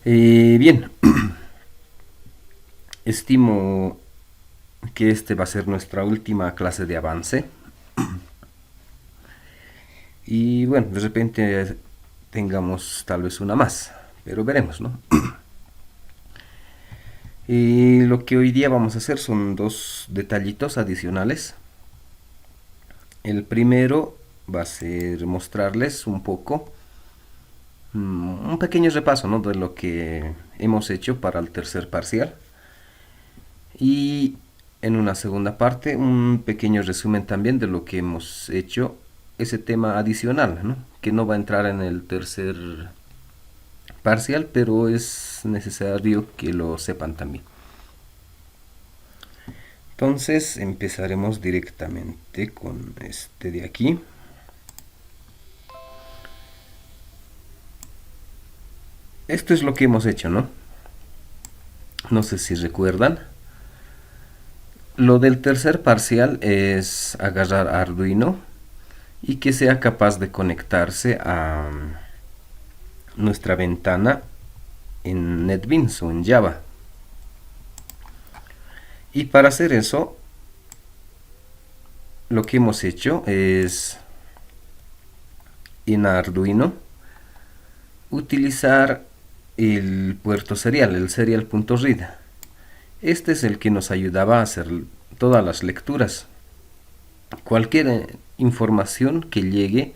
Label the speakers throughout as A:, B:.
A: Bien, estimo que este va a ser nuestra última clase de avance y bueno, de repente tengamos tal vez una más, pero veremos, ¿no? Y lo que hoy día vamos a hacer son dos detallitos adicionales. El primero va a ser mostrarles un poco, un pequeño repaso, ¿no?, de lo que hemos hecho para el tercer parcial. Y en una segunda parte, un pequeño resumen también de lo que hemos hecho, ese tema adicional, ¿no?, que no va a entrar en el tercer parcial, pero es necesario que lo sepan también. Entonces empezaremos directamente con este de aquí. Esto es lo que hemos hecho, ¿no? No sé si recuerdan. Lo del tercer parcial es agarrar Arduino y que sea capaz de conectarse a nuestra ventana en NetBeans o en Java. Y para hacer eso, lo que hemos hecho es en Arduino utilizar el puerto serial, el serial.read. Este es el que nos ayudaba a hacer todas las lecturas. Cualquier información que llegue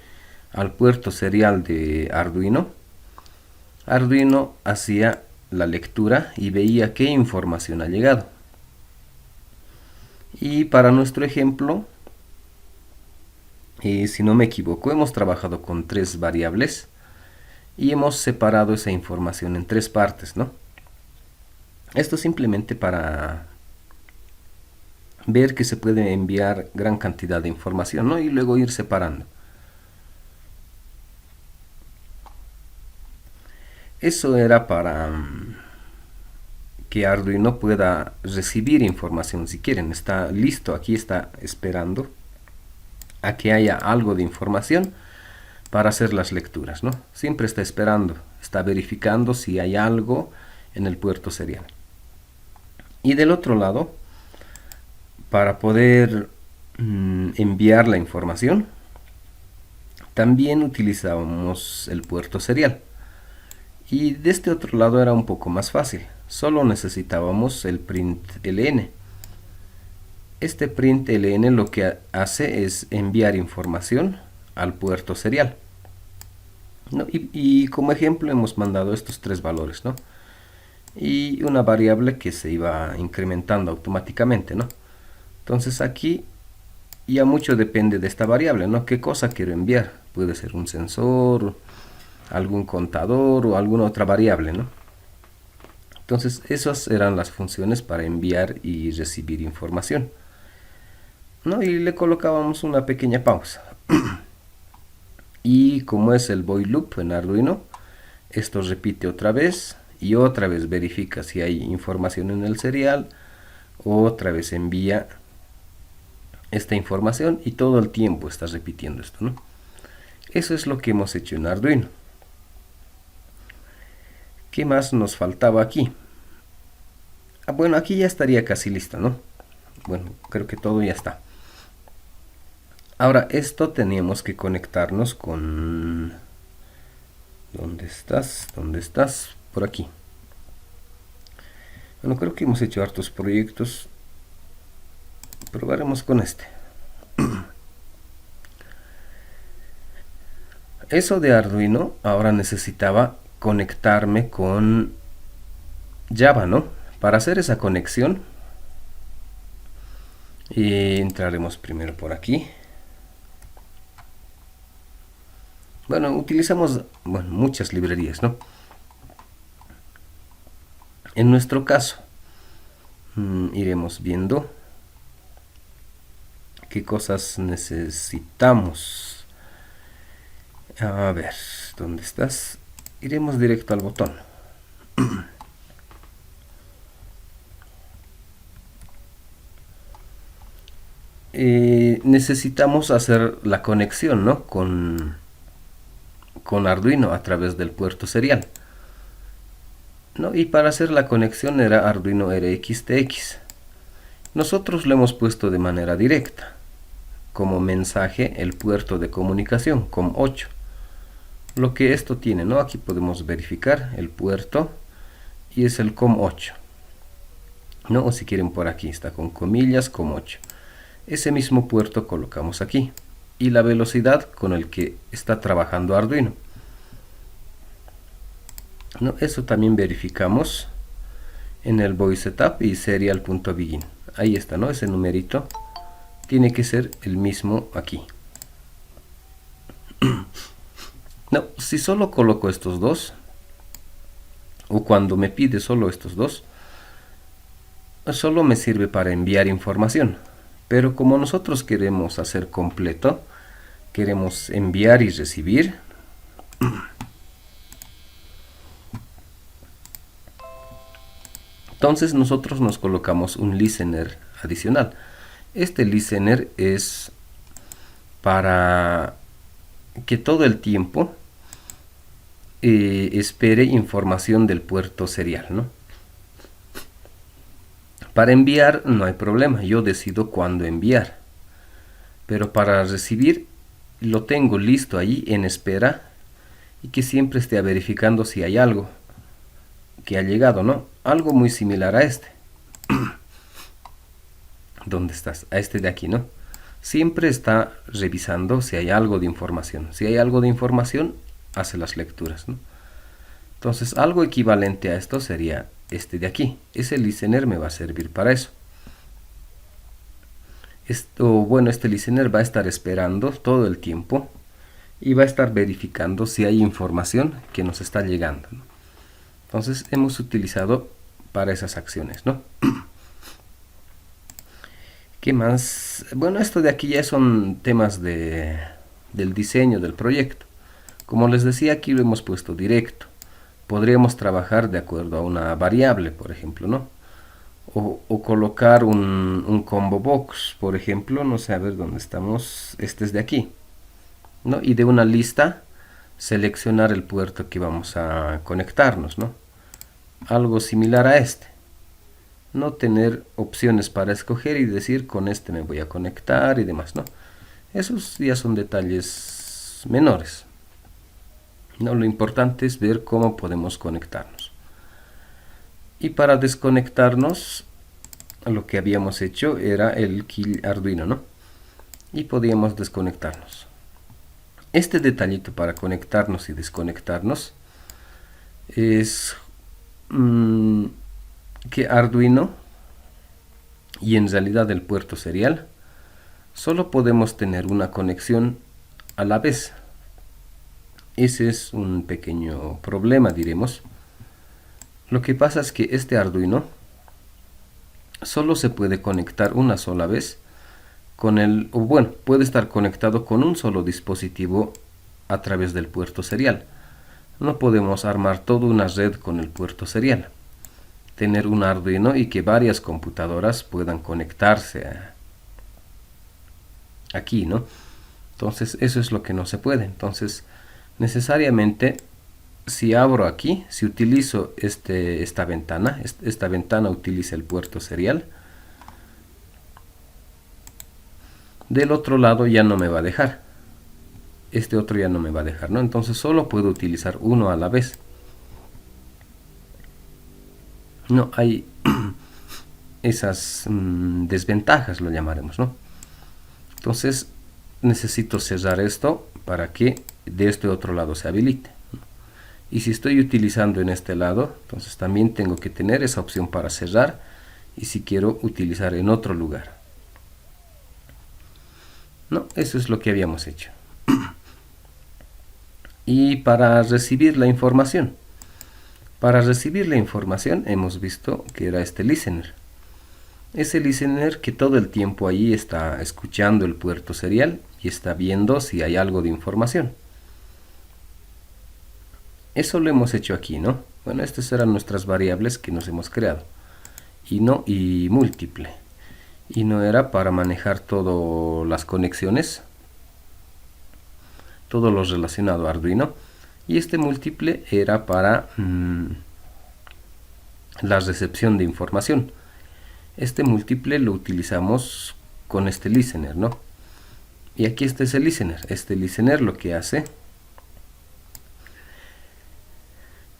A: al puerto serial de Arduino, Arduino hacía la lectura y veía qué información ha llegado. Y para nuestro ejemplo, si no me equivoco, hemos trabajado con tres variables y hemos separado esa información en tres partes, ¿no? Esto simplemente para ver que se puede enviar gran cantidad de información, ¿no?, y luego ir separando. Eso era para que Arduino pueda recibir información si quieren. Está listo, aquí está esperando a que haya algo de información para hacer las lecturas, ¿no? Siempre está esperando, está verificando si hay algo en el puerto serial. Y del otro lado, para poder enviar la información, también utilizábamos el puerto serial. Y de este otro lado era un poco más fácil, solo necesitábamos el println. Este println lo que hace es enviar información al puerto serial, ¿no? Y como ejemplo hemos mandado estos tres valores, ¿no?, y una variable que se iba incrementando automáticamente, ¿no? Entonces aquí ya mucho depende de esta variable, ¿no? ¿Qué cosa quiero enviar? Puede ser un sensor, algún contador o alguna otra variable, ¿no? Entonces esas eran las funciones para enviar y recibir información, ¿no? Y le colocábamos una pequeña pausa. Y como es el void loop en Arduino, esto repite otra vez y otra vez verifica si hay información en el serial, otra vez envía esta información y todo el tiempo está repitiendo esto, ¿no? Eso es lo que hemos hecho en Arduino. ¿Qué más nos faltaba aquí? Bueno, aquí ya estaría casi listo, ¿no? Bueno, creo que todo ya está. Ahora, esto teníamos que conectarnos con... ¿Dónde estás? ¿Dónde estás? Por aquí. Bueno, creo que hemos hecho hartos proyectos. Probaremos con este. Eso de Arduino, ahora necesitaba conectarme con Java, ¿no? Para hacer esa conexión, entraremos primero por aquí. Bueno, utilizamos muchas librerías, ¿no? En nuestro caso, iremos viendo qué cosas necesitamos. A ver, ¿dónde estás? Iremos directo al botón. Necesitamos hacer la conexión, ¿no?, con Arduino a través del puerto serial. ¿no? Y para hacer la conexión era Arduino RxTX. Nosotros lo hemos puesto de manera directa, como mensaje el puerto de comunicación, COM8. Lo que esto tiene, ¿no? Aquí podemos verificar el puerto y es el COM8. ¿No? O si quieren por aquí, está con comillas, COM8. Ese mismo puerto colocamos aquí. Y la velocidad con el que está trabajando Arduino. ¿No? Eso también verificamos en el voice setup y serial.begin. Ahí está, ¿no? Ese numerito tiene que ser el mismo aquí. No, si solo coloco estos dos, o cuando me pide solo estos dos, solo me sirve para enviar información. Pero como nosotros queremos hacer completo, queremos enviar y recibir, entonces nosotros nos colocamos un listener adicional. Este listener es para que todo el tiempo espere información del puerto serial, ¿no? Para enviar no hay problema, yo decido cuándo enviar. Pero para recibir lo tengo listo ahí en espera y que siempre esté verificando si hay algo que ha llegado, ¿no? Algo muy similar a este. ¿Dónde estás? A este de aquí, ¿no? Siempre está revisando si hay algo de información. Si hay algo de información, hace las lecturas, ¿no? Entonces, algo equivalente a esto sería este de aquí. Ese listener me va a servir para eso. Este listener va a estar esperando todo el tiempo y va a estar verificando si hay información que nos está llegando, ¿no? Entonces, hemos utilizado para esas acciones, ¿no? ¿Qué más? Bueno, esto de aquí ya son temas del diseño del proyecto. Como les decía, aquí lo hemos puesto directo. Podríamos trabajar de acuerdo a una variable, por ejemplo, ¿no? O colocar un combo box, por ejemplo, no sé, a ver dónde estamos, este es de aquí, ¿no? Y de una lista seleccionar el puerto que vamos a conectarnos, ¿no? Algo similar a este. No tener opciones para escoger y decir con este me voy a conectar y demás, ¿no? Esos ya son detalles menores. No, lo importante es ver cómo podemos conectarnos. Y para desconectarnos, lo que habíamos hecho era el kill Arduino, ¿no? Y podíamos desconectarnos. Este detallito para conectarnos y desconectarnos es que Arduino y en realidad el puerto serial solo podemos tener una conexión a la vez. Ese es un pequeño problema, diremos. Lo que pasa es que este Arduino solo se puede conectar una sola vez puede estar conectado con un solo dispositivo a través del puerto serial. No podemos armar toda una red con el puerto serial. Tener un Arduino y que varias computadoras puedan conectarse aquí, ¿no? Entonces eso es lo que no se puede. Entonces necesariamente si abro aquí, si utilizo esta ventana utiliza el puerto serial, del otro lado ya no me va a dejar, este otro ya no me va a dejar, ¿no? Entonces solo puedo utilizar uno a la vez. No hay esas desventajas, lo llamaremos, ¿no? Entonces necesito cerrar esto para que de este otro lado se habilite. Y si estoy utilizando en este lado, entonces también tengo que tener esa opción para cerrar y si quiero utilizar en otro lugar. No, eso es lo que habíamos hecho. Y para recibir la información. Para recibir la información hemos visto que era este listener. Ese listener que todo el tiempo ahí está escuchando el puerto serial y está viendo si hay algo de información. Eso lo hemos hecho aquí, ¿no? Bueno, estas eran nuestras variables que nos hemos creado. Y múltiple. Y no era para manejar todas las conexiones, todo lo relacionado a Arduino. Y este múltiple era para la recepción de información. Este múltiple lo utilizamos con este listener, ¿no? Y aquí este es el listener. Este listener lo que hace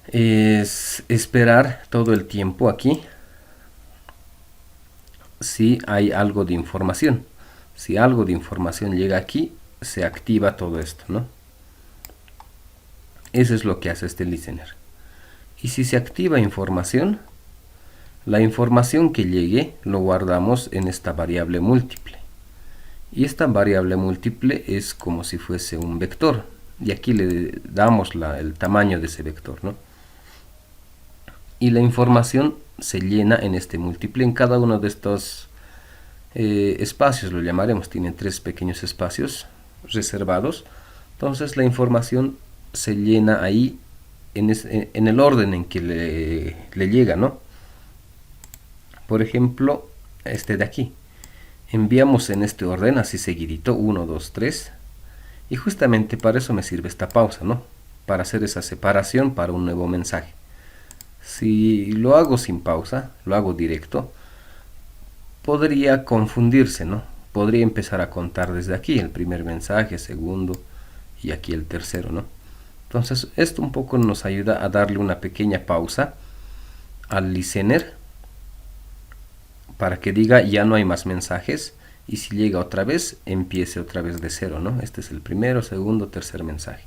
A: es esperar todo el tiempo aquí si hay algo de información. Si algo de información llega aquí, se activa todo esto, ¿no? Eso es lo que hace este listener. Y si se activa información, la información que llegue lo guardamos en esta variable múltiple. Y esta variable múltiple es como si fuese un vector. Y aquí le damos el tamaño de ese vector, ¿no? Y la información se llena en este múltiple, en cada uno de estos espacios, lo llamaremos. Tienen 3 pequeños espacios reservados. Entonces la información se llena ahí en el orden en que le llega, ¿no? Por ejemplo, este de aquí. Enviamos en este orden, así seguidito, 1, 2, 3. Y justamente para eso me sirve esta pausa, ¿no? Para hacer esa separación para un nuevo mensaje. Si lo hago sin pausa, lo hago directo, podría confundirse, ¿no? Podría empezar a contar desde aquí, el primer mensaje, segundo y aquí el tercero, ¿no? Entonces esto un poco nos ayuda a darle una pequeña pausa al listener para que diga ya no hay más mensajes, y si llega otra vez, empiece otra vez de cero, ¿no? Este es el primero, segundo, tercer mensaje.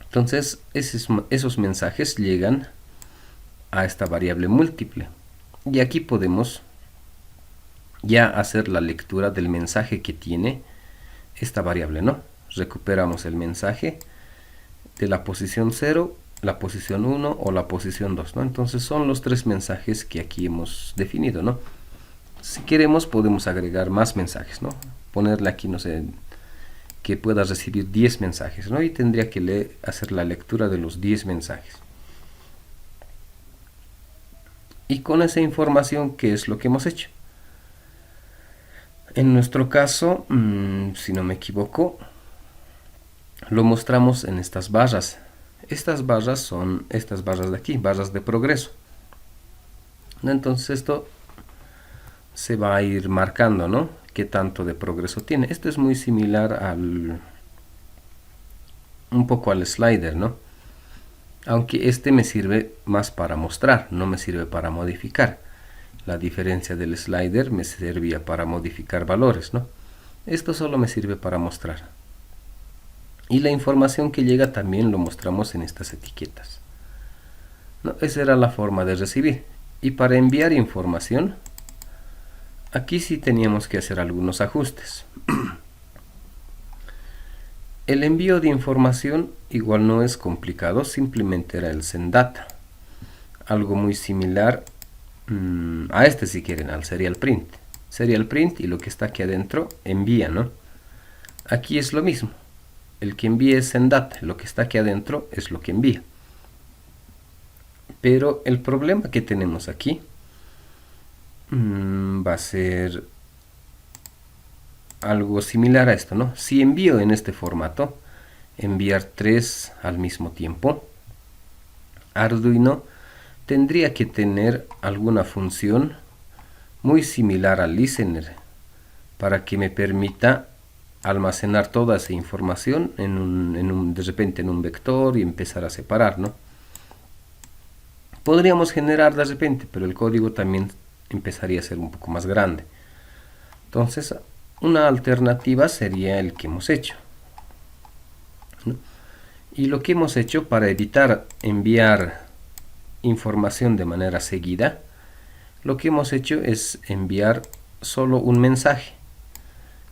A: Entonces esos mensajes llegan a esta variable múltiple. Y aquí podemos ya hacer la lectura del mensaje que tiene esta variable, ¿no? Recuperamos el mensaje de la posición 0, la posición 1 o la posición 2, ¿no? Entonces son los 3 mensajes que aquí hemos definido, ¿no? Si queremos podemos agregar más mensajes, ¿no? Ponerle aquí, no sé, que pueda recibir 10 mensajes, ¿no? Y tendría que hacer la lectura de los 10 mensajes. Y con esa información, ¿qué es lo que hemos hecho? En nuestro caso, si no me equivoco, lo mostramos en estas barras. Estas barras son estas barras de aquí, barras de progreso. Entonces esto se va a ir marcando, ¿no? Qué tanto de progreso tiene. Esto es muy similar un poco al slider, ¿no? Aunque este me sirve más para mostrar, no me sirve para modificar. La diferencia del slider me servía para modificar valores, ¿no? Esto solo me sirve para mostrar. Y la información que llega también lo mostramos en estas etiquetas, ¿no? Esa era la forma de recibir. Y para enviar información, aquí sí teníamos que hacer algunos ajustes. El envío de información igual no es complicado, simplemente era el send data. Algo muy similar a este, si quieren, al serial print. Serial print, y lo que está aquí adentro envía, ¿no? Aquí es lo mismo. El que envía es send data, lo que está aquí adentro es lo que envía. Pero el problema que tenemos aquí va a ser algo similar a esto, ¿no? Si envío en este formato, enviar 3 al mismo tiempo, Arduino tendría que tener alguna función muy similar al listener para que me permita almacenar toda esa información de repente en un vector y empezar a separar, ¿no? Podríamos generar de repente, pero el código también empezaría a ser un poco más grande. Entonces, una alternativa sería el que hemos hecho, ¿no? Y lo que hemos hecho para evitar enviar información de manera seguida, lo que hemos hecho es enviar solo un mensaje.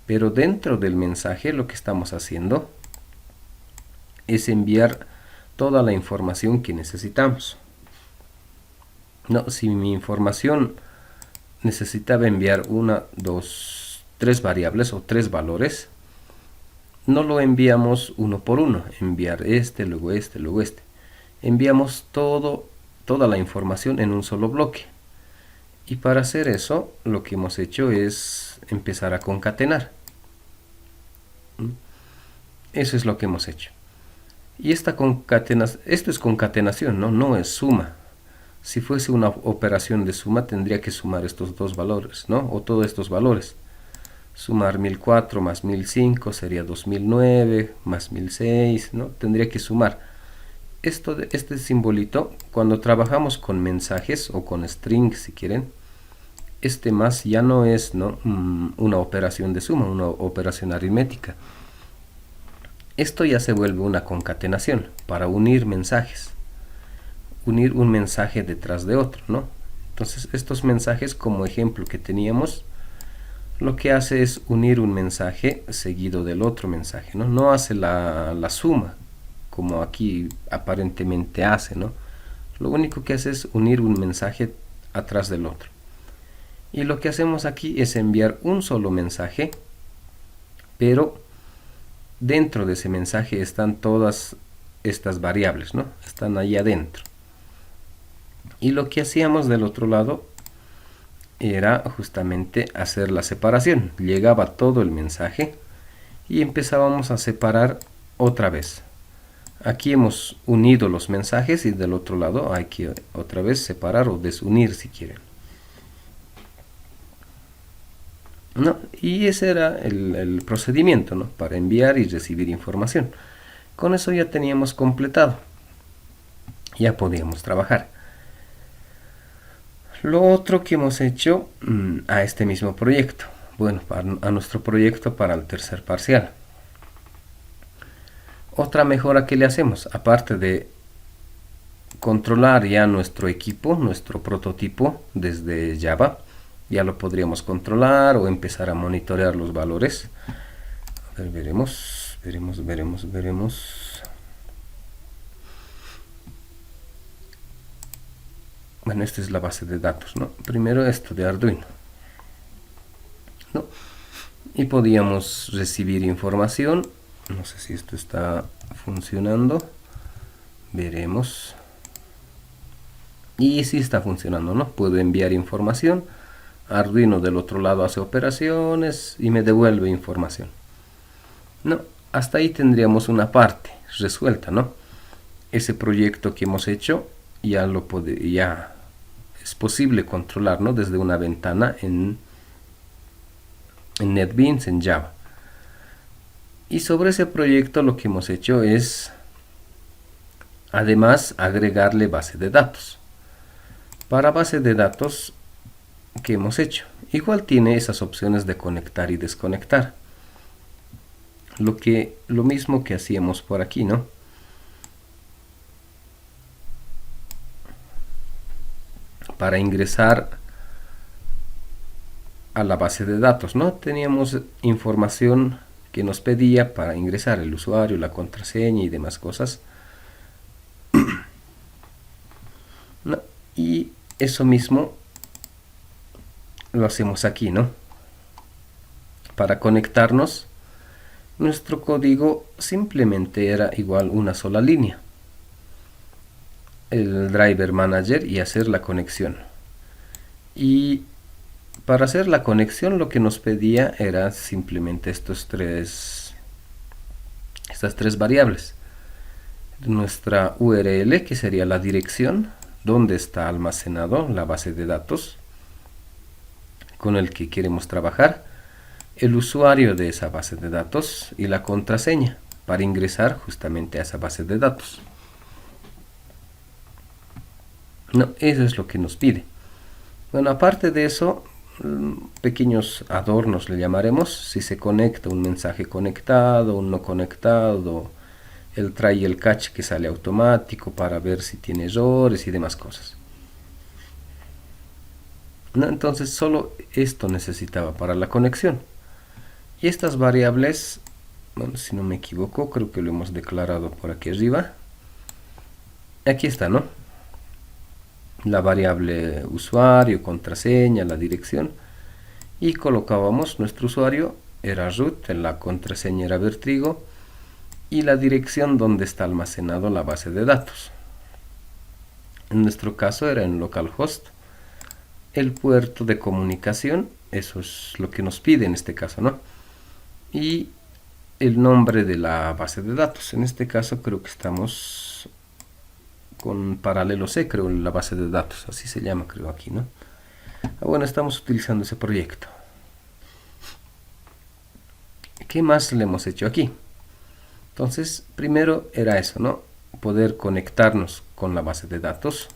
A: Pero dentro del mensaje lo que estamos haciendo es enviar toda la información que necesitamos. No, si mi información necesitaba enviar 1, 2, 3 variables o 3 valores, no lo enviamos uno por uno, enviar este, luego este, luego este. Enviamos toda la información en un solo bloque. Y para hacer eso, lo que hemos hecho es empezar a concatenar. Eso es lo que hemos hecho. Y esto es concatenación, ¿no? No es suma. Si fuese una operación de suma, tendría que sumar estos dos valores, ¿no? O todos estos valores. Sumar 1004 más 1005 sería 2009 más 1006, ¿no? Tendría que sumar. Este simbolito, cuando trabajamos con mensajes o con strings, si quieren, este más ya no es, ¿no? Una operación de suma, una operación aritmética. Esto ya se vuelve una concatenación para unir mensajes. Unir un mensaje detrás de otro, ¿no? Entonces, estos mensajes, como ejemplo que teníamos, lo que hace es unir un mensaje seguido del otro mensaje, ¿no? No hace la suma, como aquí aparentemente hace, ¿no? Lo único que hace es unir un mensaje atrás del otro. Y lo que hacemos aquí es enviar un solo mensaje, pero dentro de ese mensaje están todas estas variables, ¿no? Están ahí adentro. Y lo que hacíamos del otro lado era justamente hacer la separación. Llegaba todo el mensaje y empezábamos a separar otra vez. Aquí hemos unido los mensajes y del otro lado hay que otra vez separar o desunir si quieren. ¿No? Y ese era el procedimiento, ¿no? Para enviar y recibir información. Con eso ya teníamos completado. Ya podíamos trabajar. Lo otro que hemos hecho a este mismo proyecto, bueno, a nuestro proyecto para el tercer parcial. Otra mejora que le hacemos, aparte de controlar ya nuestro equipo, nuestro prototipo desde Java, ya lo podríamos controlar o empezar a monitorear los valores. A ver, veremos. Bueno, esta es la base de datos, ¿no? Primero esto de Arduino, ¿no? Y podíamos recibir información. No sé si esto está funcionando. Veremos. Y sí está funcionando, ¿no? Puedo enviar información. Arduino del otro lado hace operaciones y me devuelve información. No, hasta ahí tendríamos una parte resuelta, ¿no? Ese proyecto que hemos hecho ya es posible controlar, ¿no? Desde una ventana en NetBeans, en Java. Y sobre ese proyecto lo que hemos hecho es además agregarle base de datos. Para base de datos, ¿qué hemos hecho? Igual tiene esas opciones de conectar y desconectar. Lo mismo que hacíamos por aquí, ¿no? Para ingresar a la base de datos, ¿no? Teníamos información que nos pedía para ingresar el usuario, la contraseña y demás cosas. ¿No? Y eso mismo lo hacemos aquí, ¿no? Para conectarnos, nuestro código simplemente era igual una sola línea. El driver manager y hacer la conexión. Y para hacer la conexión lo que nos pedía era simplemente estas tres variables. Nuestra URL, que sería la dirección donde está almacenado la base de datos con el que queremos trabajar, el usuario de esa base de datos y la contraseña para ingresar justamente a esa base de datos. No, eso es lo que nos pide. Bueno, aparte de eso, pequeños adornos le llamaremos. Si se conecta un mensaje conectado, un no conectado, el try y el catch que sale automático para ver si tiene errores y demás cosas. ¿No? Entonces solo esto necesitaba para la conexión. Y estas variables, bueno, si no me equivoco, creo que lo hemos declarado por aquí arriba. Aquí está, ¿no? La variable usuario, contraseña, la dirección. Y colocábamos nuestro usuario, era root, la contraseña era Bertrigo, y la dirección donde está almacenado la base de datos. En nuestro caso era en localhost. El puerto de comunicación, eso es lo que nos pide en este caso, ¿no? Y el nombre de la base de datos. En este caso creo que estamos con paralelo C, creo, la base de datos, así se llama, creo, aquí, ¿no? Bueno, estamos utilizando ese proyecto. ¿Qué más le hemos hecho aquí? Entonces, primero era eso, ¿no? Poder conectarnos con la base de datos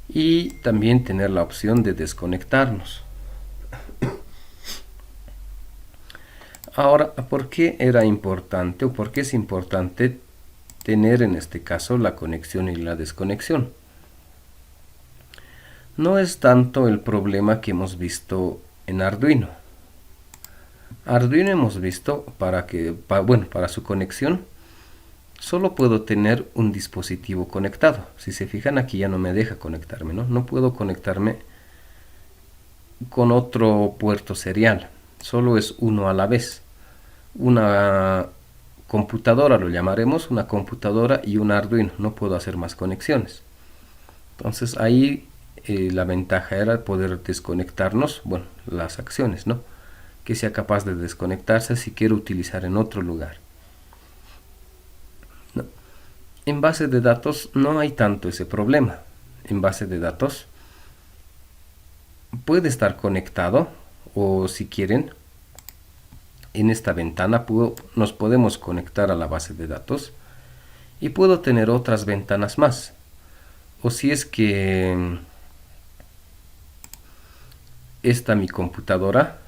A: y también tener la opción de desconectarnos. Ahora, ¿por qué era importante o por qué es importante tener en este caso la conexión y la desconexión? No es tanto el problema que hemos visto en Arduino. Arduino hemos visto para su conexión solo puedo tener un dispositivo conectado. Si se fijan, aquí ya no me deja conectarme, ¿no? No puedo conectarme con otro puerto serial. Solo es uno a la vez. Una computadora, lo llamaremos, una computadora y un Arduino. No puedo hacer más conexiones. Entonces ahí la ventaja era poder desconectarnos, bueno, las acciones, ¿no? Que sea capaz de desconectarse si quiero utilizar en otro lugar. No. En base de datos no hay tanto ese problema. En base de datos puede estar conectado o si quieren en esta ventana nos podemos conectar a la base de datos y puedo tener otras ventanas más. O si es que esta mi computadora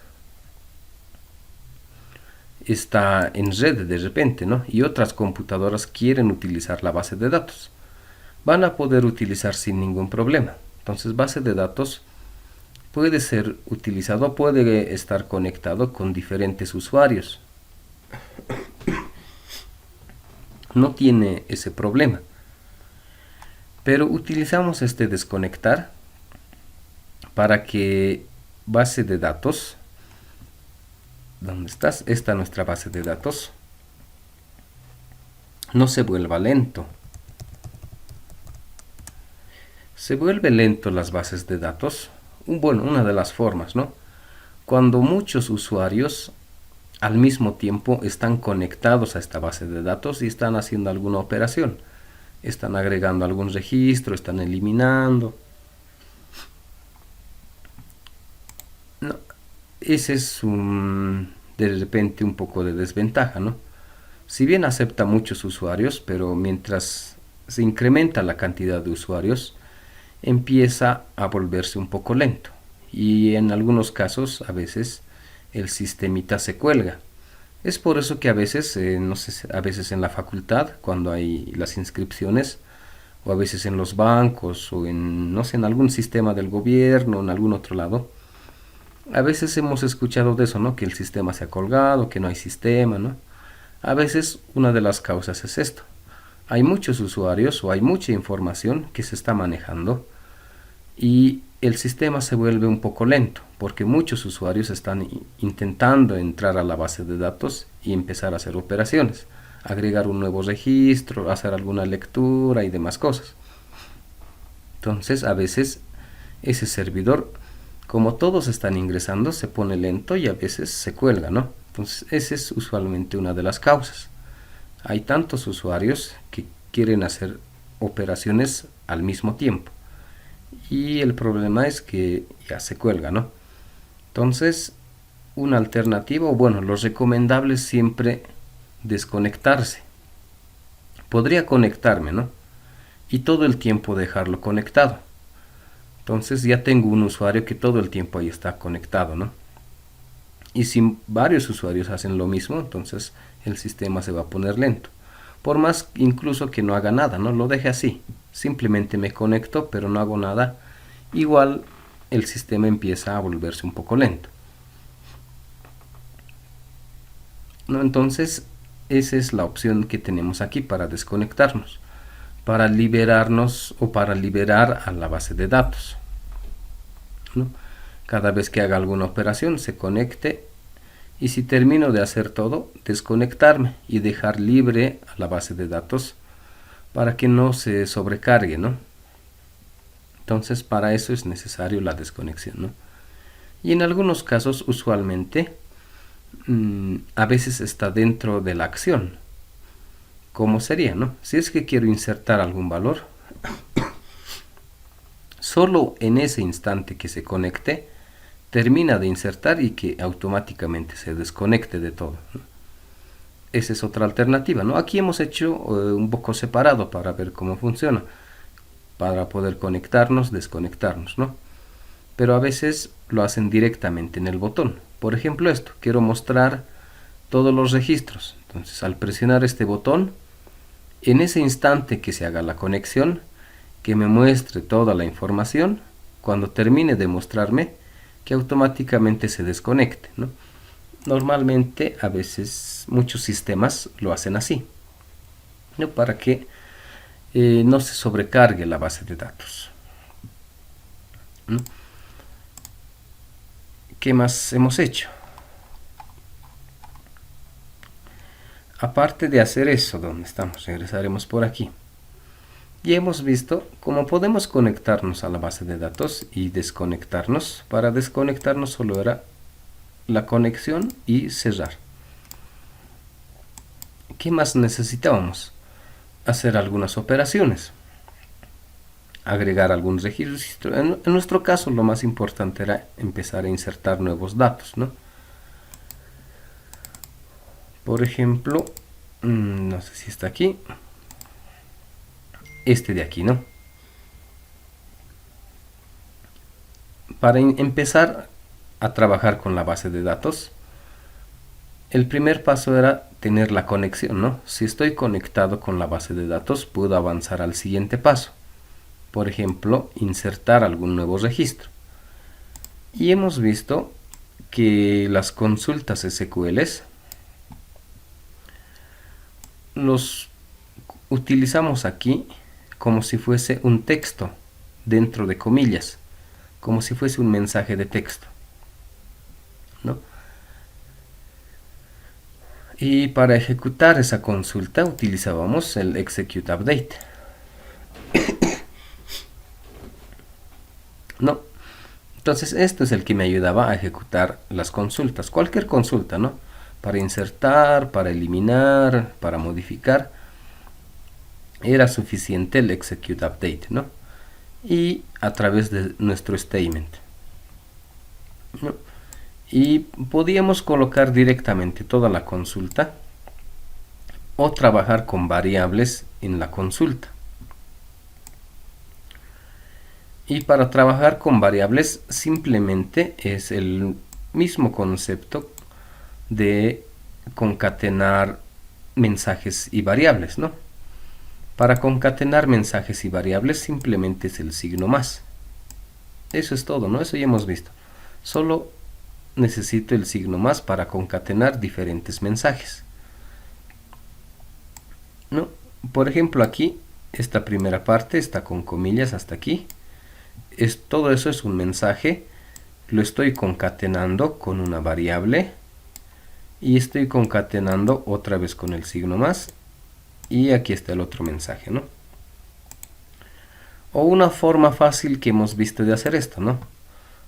A: está en red de repente, ¿no? Y otras computadoras quieren utilizar la base de datos. Van a poder utilizar sin ningún problema. Entonces, base de datos puede ser utilizado, puede estar conectado con diferentes usuarios. No tiene ese problema. Pero utilizamos este desconectar para que base de datos, ¿dónde estás? Esta es nuestra base de datos, no se vuelva lento. Se vuelve lento las bases de datos. Bueno, una de las formas, ¿no? Cuando muchos usuarios al mismo tiempo están conectados a esta base de datos y están haciendo alguna operación. Están agregando algún registro, están eliminando. No, ese es de repente un poco de desventaja, ¿no? Si bien acepta muchos usuarios, pero mientras se incrementa la cantidad de usuarios, empieza a volverse un poco lento. Y en algunos casos, a veces, el sistemita se cuelga. Es por eso que a veces, no sé, a veces en la facultad, cuando hay las inscripciones, o a veces en los bancos, o en, no sé, en algún sistema del gobierno, en algún otro lado, a veces hemos escuchado de eso, ¿no? Que el sistema se ha colgado, que no hay sistema, ¿no? A veces una de las causas es esto. Hay muchos usuarios o hay mucha información que se está manejando y el sistema se vuelve un poco lento porque muchos usuarios están intentando entrar a la base de datos y empezar a hacer operaciones, agregar un nuevo registro, hacer alguna lectura y demás cosas. Entonces a veces ese servidor, como todos están ingresando, se pone lento y a veces se cuelga, ¿no? Entonces esa es usualmente una de las causas. Hay tantos usuarios que quieren hacer operaciones al mismo tiempo y el problema es que ya se cuelga, ¿no? Entonces una alternativa, o bueno, lo recomendable es siempre desconectarse. Podría conectarme, ¿no? Y todo el tiempo dejarlo conectado. Entonces ya tengo un usuario que todo el tiempo ahí está conectado, ¿no? Y si varios usuarios hacen lo mismo, entonces el sistema se va a poner lento. Por más incluso que no haga nada, no lo deje así. Simplemente me conecto, pero no hago nada. Igual el sistema empieza a volverse un poco lento. ¿No? Entonces, esa es la opción que tenemos aquí para desconectarnos, para liberarnos o para liberar a la base de datos, ¿no? Cada vez que haga alguna operación se conecte y si termino de hacer todo, desconectarme y dejar libre a la base de datos para que no se sobrecargue, ¿no? Entonces para eso es necesario la desconexión, ¿no? Y en algunos casos usualmente a veces está dentro de la acción. ¿Cómo sería, no? Si es que quiero insertar algún valor, solo en ese instante que se conecte, termina de insertar y que automáticamente se desconecte de todo, ¿no? Esa es otra alternativa, ¿no? Aquí hemos hecho un poco separado para ver cómo funciona, para poder conectarnos, desconectarnos, ¿no? Pero a veces lo hacen directamente en el botón. Por ejemplo esto, quiero mostrar todos los registros. Entonces al presionar este botón, en ese instante que se haga la conexión, que me muestre toda la información, cuando termine de mostrarme, que automáticamente se desconecte, ¿no? Normalmente, a veces, muchos sistemas lo hacen así, ¿no? Para que no se sobrecargue la base de datos, ¿no? ¿Qué más hemos hecho? Aparte de hacer eso, ¿dónde estamos? Regresaremos por aquí. Y hemos visto cómo podemos conectarnos a la base de datos y desconectarnos. Para desconectarnos solo era la conexión y cerrar. ¿Qué más necesitábamos? Hacer algunas operaciones, agregar algún registro. En nuestro caso lo más importante era empezar a insertar nuevos datos, ¿no? Por ejemplo, no sé si está aquí, este de aquí, ¿no? Para empezar a trabajar con la base de datos, el primer paso era tener la conexión, ¿no? Si estoy conectado con la base de datos, puedo avanzar al siguiente paso. Por ejemplo, insertar algún nuevo registro. Y hemos visto que las consultas SQLs los utilizamos aquí como si fuese un texto dentro de comillas, como si fuese un mensaje de texto, ¿no? Y para ejecutar esa consulta utilizábamos el execute update, ¿no? Entonces esto es el que me ayudaba a ejecutar las consultas, cualquier consulta, ¿no? Para insertar, para eliminar, para modificar, era suficiente el execute update, ¿no? Y a través de nuestro statement, ¿no? Y podíamos colocar directamente toda la consulta o trabajar con variables en la consulta. Y para trabajar con variables simplemente es el mismo concepto de concatenar mensajes y variables, ¿no? Para concatenar mensajes y variables simplemente es el signo más. Eso es todo, ¿no? Eso ya hemos visto. Solo necesito el signo más para concatenar diferentes mensajes, ¿no? Por ejemplo, aquí, esta primera parte está con comillas hasta aquí. Todo eso es un mensaje. Lo estoy concatenando con una variable. Y estoy concatenando otra vez con el signo más. Y aquí está el otro mensaje, ¿no? O una forma fácil que hemos visto de hacer esto, ¿no?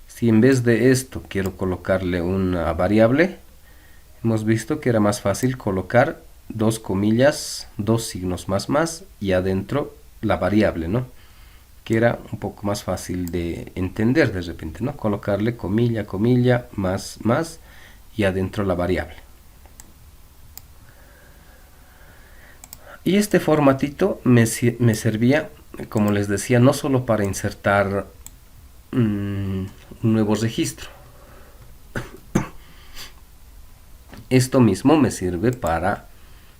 A: Si en vez de esto quiero colocarle una variable, hemos visto que era más fácil colocar dos comillas, dos signos más y adentro la variable, ¿no? Que era un poco más fácil de entender de repente, ¿no? Colocarle comilla, comilla, más y adentro la variable. Y este formatito me servía, como les decía, no solo para insertar un nuevo registro. Esto mismo me sirve para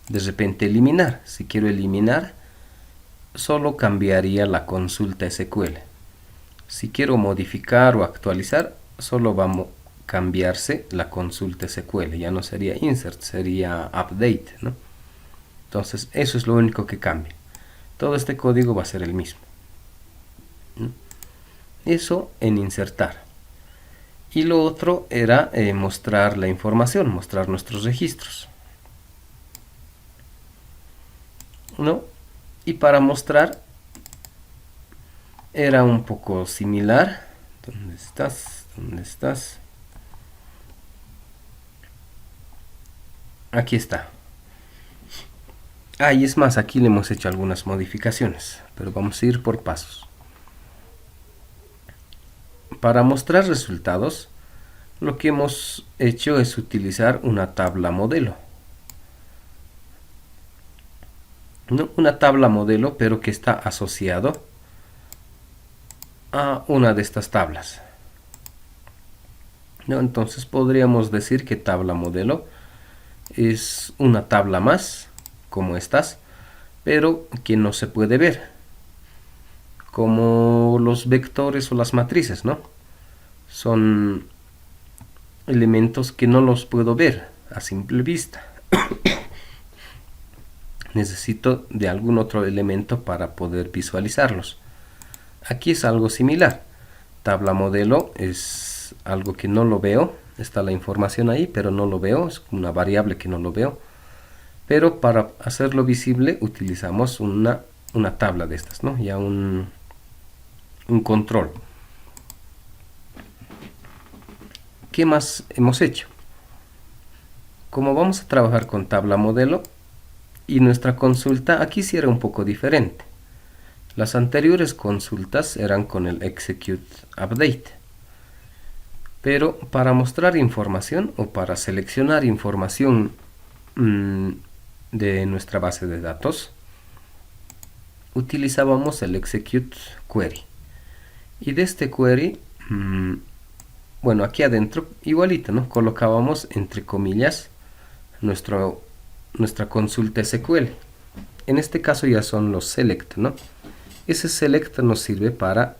A: de repente eliminar. Si quiero eliminar, solo cambiaría la consulta SQL. Si quiero modificar o actualizar, solo va a cambiarse la consulta SQL. Ya no sería insert, sería update, ¿no? Entonces, eso es lo único que cambia. Todo este código va a ser el mismo, ¿no? Eso en insertar. Y lo otro era mostrar la información, mostrar nuestros registros, ¿no? Y para mostrar era un poco similar. ¿Dónde estás? ¿Dónde estás? aquí está. Y es más, aquí le hemos hecho algunas modificaciones, pero vamos a ir por pasos. Para mostrar resultados, lo que hemos hecho es utilizar una tabla modelo. ¿No? Una tabla modelo, pero que está asociado a una de estas tablas. ¿No? Entonces podríamos decir que tabla modelo es una tabla más, como estas, pero que no se puede ver, como los vectores o las matrices, ¿no? Son elementos que no los puedo ver a simple vista. Necesito de algún otro elemento para poder visualizarlos. Aquí es algo similar. Tabla modelo es algo que no lo veo. Está la información ahí, pero no lo veo. Es una variable que no lo veo. Pero para hacerlo visible utilizamos una tabla de estas, ¿no? Ya un control. ¿Qué más hemos hecho? Como vamos a trabajar con tabla modelo y nuestra consulta aquí sí era un poco diferente. Las anteriores consultas eran con el execute update. Pero para mostrar información o para seleccionar información de nuestra base de datos, utilizábamos el execute query. Y de este query, bueno, aquí adentro, igualito, ¿no? Colocábamos entre comillas nuestra consulta SQL. En este caso ya son los select, ¿no? Ese select nos sirve para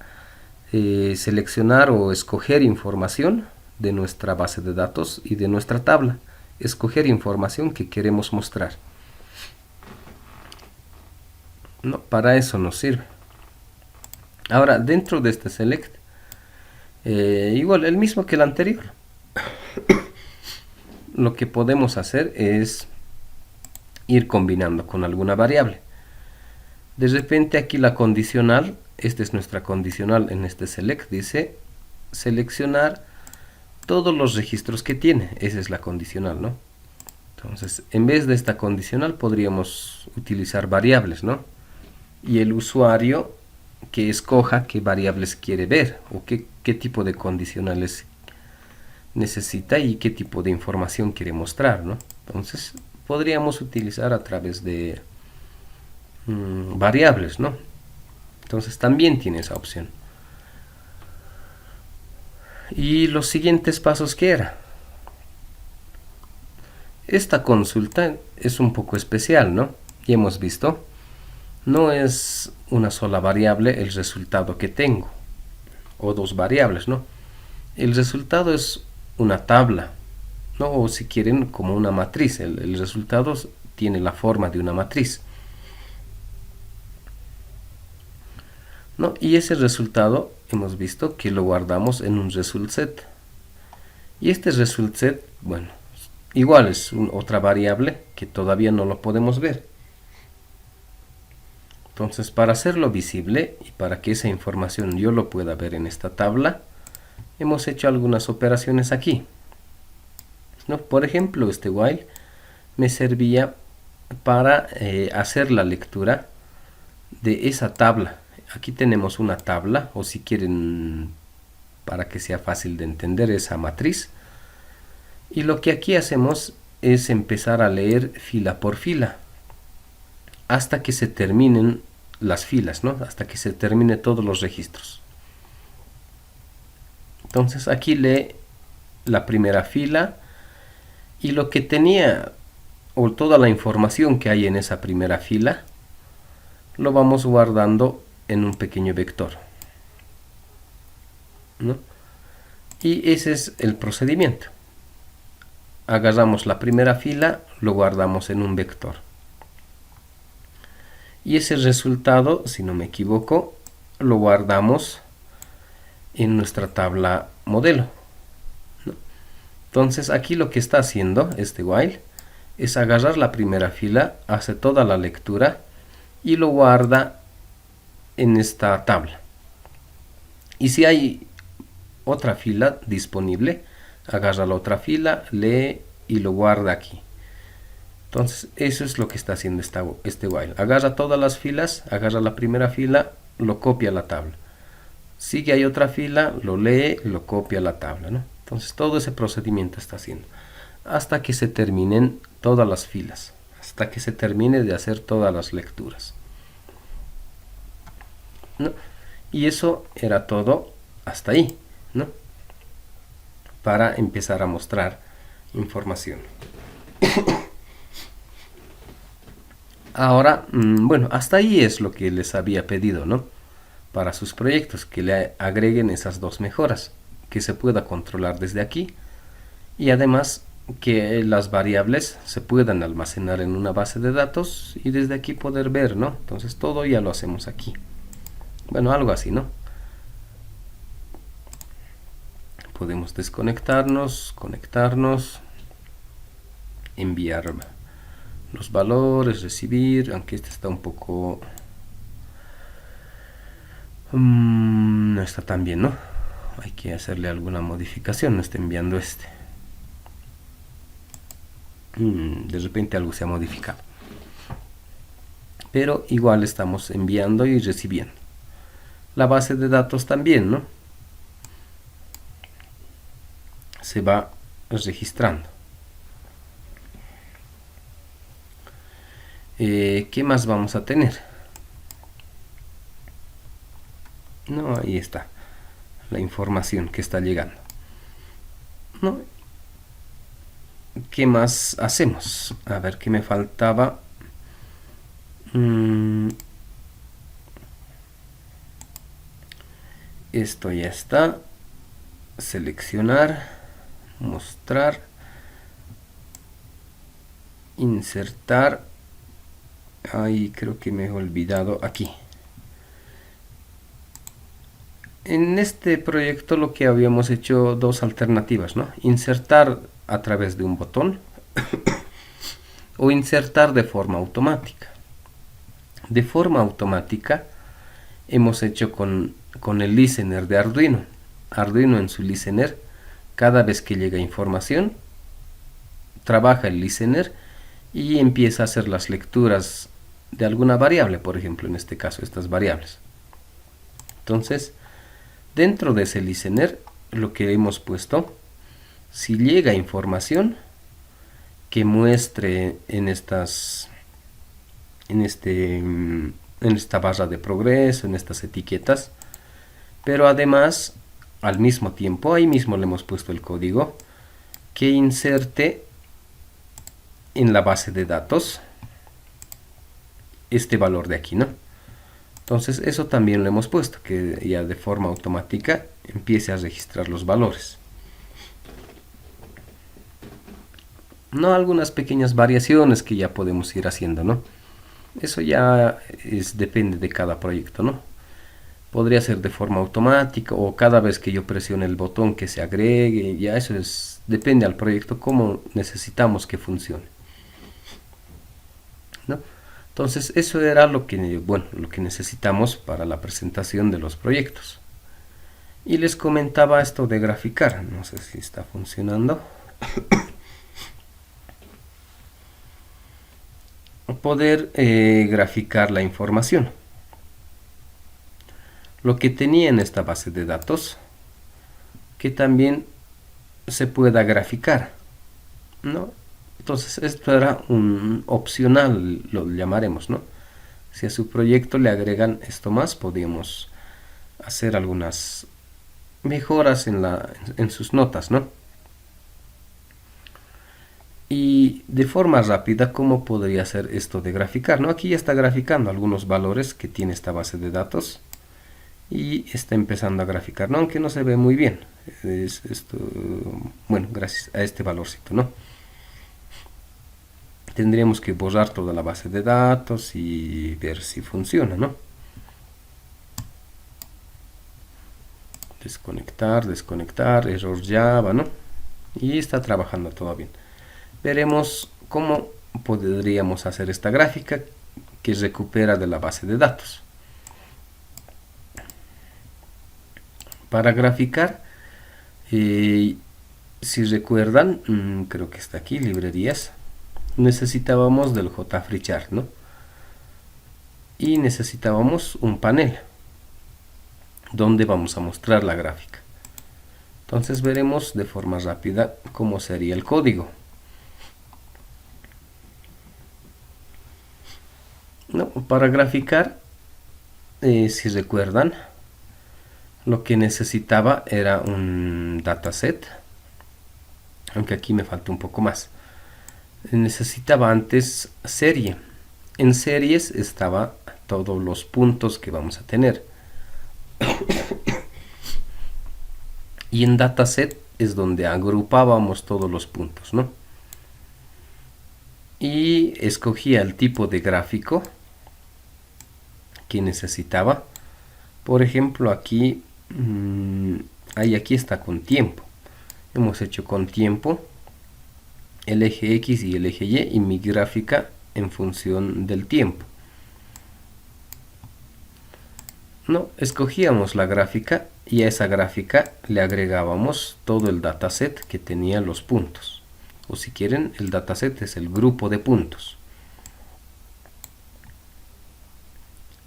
A: seleccionar o escoger información de nuestra base de datos y de nuestra tabla. Escoger información que queremos mostrar. No, para eso nos sirve. Ahora, dentro de este select, igual, el mismo que el anterior. Lo que podemos hacer es ir combinando con alguna variable. De repente aquí la condicional, esta es nuestra condicional en este select, dice seleccionar todos los registros que tiene. Esa es la condicional, ¿no? Entonces, en vez de esta condicional podríamos utilizar variables, ¿no? Y el usuario que escoja qué variables quiere ver o qué tipo de condicionales necesita y qué tipo de información quiere mostrar, ¿no? Entonces, podríamos utilizar a través de variables, ¿no? Entonces, también tiene esa opción. Y los siguientes pasos, ¿qué era? Esta consulta es un poco especial, ¿no? Y hemos visto, no es una sola variable el resultado que tengo, o dos variables, ¿no? El resultado es una tabla, ¿no? O si quieren, como una matriz. El resultado tiene la forma de una matriz, ¿no? Y ese resultado hemos visto que lo guardamos en un result set. Y este result set, bueno, igual es otra variable que todavía no lo podemos ver. Entonces, para hacerlo visible y para que esa información yo lo pueda ver en esta tabla, hemos hecho algunas operaciones aquí, ¿no? Por ejemplo, este while me servía para hacer la lectura de esa tabla. Aquí tenemos una tabla, o si quieren, para que sea fácil de entender, esa matriz. Y lo que aquí hacemos es empezar a leer fila por fila hasta que se terminen las filas, ¿no? Hasta que se termine todos los registros. Entonces aquí lee la primera fila y lo que tenía o toda la información que hay en esa primera fila lo vamos guardando en un pequeño vector, ¿no? Y ese es el procedimiento. Agarramos la primera fila, lo guardamos en un vector. Y ese resultado, si no me equivoco, lo guardamos en nuestra tabla modelo, ¿no? Entonces aquí lo que está haciendo este while es agarrar la primera fila, hace toda la lectura y lo guarda en esta tabla. Y si hay otra fila disponible, agarra la otra fila, lee y lo guarda aquí. Entonces eso es lo que está haciendo este while. Agarra todas las filas, agarra la primera fila, lo copia a la tabla. Sigue hay otra fila, lo lee, lo copia a la tabla, ¿no? Entonces todo ese procedimiento está haciendo. Hasta que se terminen todas las filas. Hasta que se termine de hacer todas las lecturas, ¿no? Y eso era todo hasta ahí, ¿no? Para empezar a mostrar información. Ahora, bueno, hasta ahí es lo que les había pedido, ¿no? Para sus proyectos, que le agreguen esas dos mejoras, que se pueda controlar desde aquí y además que las variables se puedan almacenar en una base de datos y desde aquí poder ver, ¿no? Entonces todo ya lo hacemos aquí. Bueno, algo así, ¿no? Podemos desconectarnos, conectarnos, enviar los valores, recibir, aunque este está un poco... no está tan bien, ¿no? Hay que hacerle alguna modificación, no está enviando este. De repente algo se ha modificado. Pero igual estamos enviando y recibiendo. La base de datos también, ¿no? Se va registrando. ¿Qué más vamos a tener? No, ahí está la información que está llegando, ¿no? ¿Qué más hacemos? A ver, ¿qué me faltaba? Esto ya está. Seleccionar, mostrar, insertar. Ahí creo que me he olvidado aquí. En este proyecto lo que habíamos hecho dos alternativas, ¿no? Insertar a través de un botón o insertar de forma automática. De forma automática hemos hecho con el listener de Arduino. Arduino en su listener, cada vez que llega información, trabaja el listener y empieza a hacer las lecturas de alguna variable, por ejemplo, en este caso estas variables. Entonces, dentro de ese listener, lo que hemos puesto, si llega información que muestre en esta barra de progreso, en estas etiquetas, pero además, al mismo tiempo, ahí mismo le hemos puesto el código que inserte en la base de datos este valor de aquí, ¿no? Entonces eso también lo hemos puesto, que ya de forma automática empiece a registrar los valores. No, algunas pequeñas variaciones que ya podemos ir haciendo, ¿no? Eso ya depende de cada proyecto, ¿no? Podría ser de forma automática o cada vez que yo presione el botón que se agregue, ya eso depende al proyecto cómo necesitamos que funcione, ¿no? Entonces eso era lo que necesitamos para la presentación de los proyectos. Y les comentaba esto de graficar, no sé si está funcionando. Poder graficar la información. Lo que tenía en esta base de datos, que también se pueda graficar, ¿no? Entonces esto era un opcional, lo llamaremos, ¿no? Si a su proyecto le agregan esto más, podríamos hacer algunas mejoras en sus notas, ¿no? Y de forma rápida, ¿cómo podría ser esto de graficar? ¿No? Aquí ya está graficando algunos valores que tiene esta base de datos y está empezando a graficar, ¿no? Aunque no se ve muy bien. Bueno, gracias a este valorcito, ¿no? Tendríamos que borrar toda la base de datos y ver si funciona, ¿no? Desconectar, error Java, ¿no? Y está trabajando todo bien. Veremos cómo podríamos hacer esta gráfica que recupera de la base de datos. Para graficar, si recuerdan, creo que está aquí, librerías. necesitábamos del JFreeChart, ¿no? Y necesitábamos un panel donde vamos a mostrar la gráfica. Entonces veremos de forma rápida cómo sería el código. No, para graficar, si recuerdan, lo que necesitaba era un dataset, aunque aquí me falta un poco más. Necesitaba antes serie. En series estaba todos los puntos que vamos a tener. Y en dataset es donde agrupábamos todos los puntos, ¿no? Y escogía el tipo de gráfico que necesitaba. Por ejemplo, aquí aquí está con tiempo. Hemos hecho con tiempo el eje X y el eje Y mi gráfica en función del tiempo. No, escogíamos la gráfica y a esa gráfica le agregábamos todo el dataset que tenía los puntos. O si quieren, el dataset es el grupo de puntos.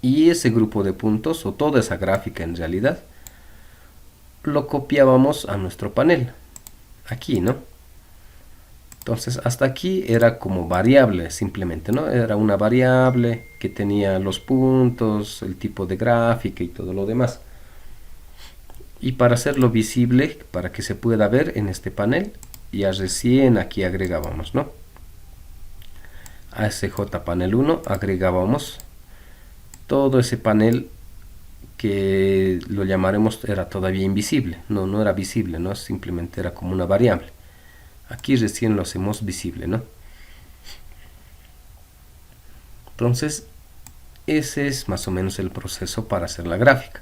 A: Y ese grupo de puntos, o toda esa gráfica en realidad, lo copiábamos a nuestro panel. Aquí, ¿no? Entonces, hasta aquí era como variable, simplemente, ¿no? Era una variable que tenía los puntos, el tipo de gráfica y todo lo demás. Y para hacerlo visible, para que se pueda ver en este panel, ya recién aquí agregábamos, ¿no? A ese JPanel1 agregábamos todo ese panel que lo llamaremos, era todavía invisible, no era visible, ¿no? Simplemente era como una variable. Aquí recién lo hacemos visible, ¿no? Entonces, ese es más o menos el proceso para hacer la gráfica.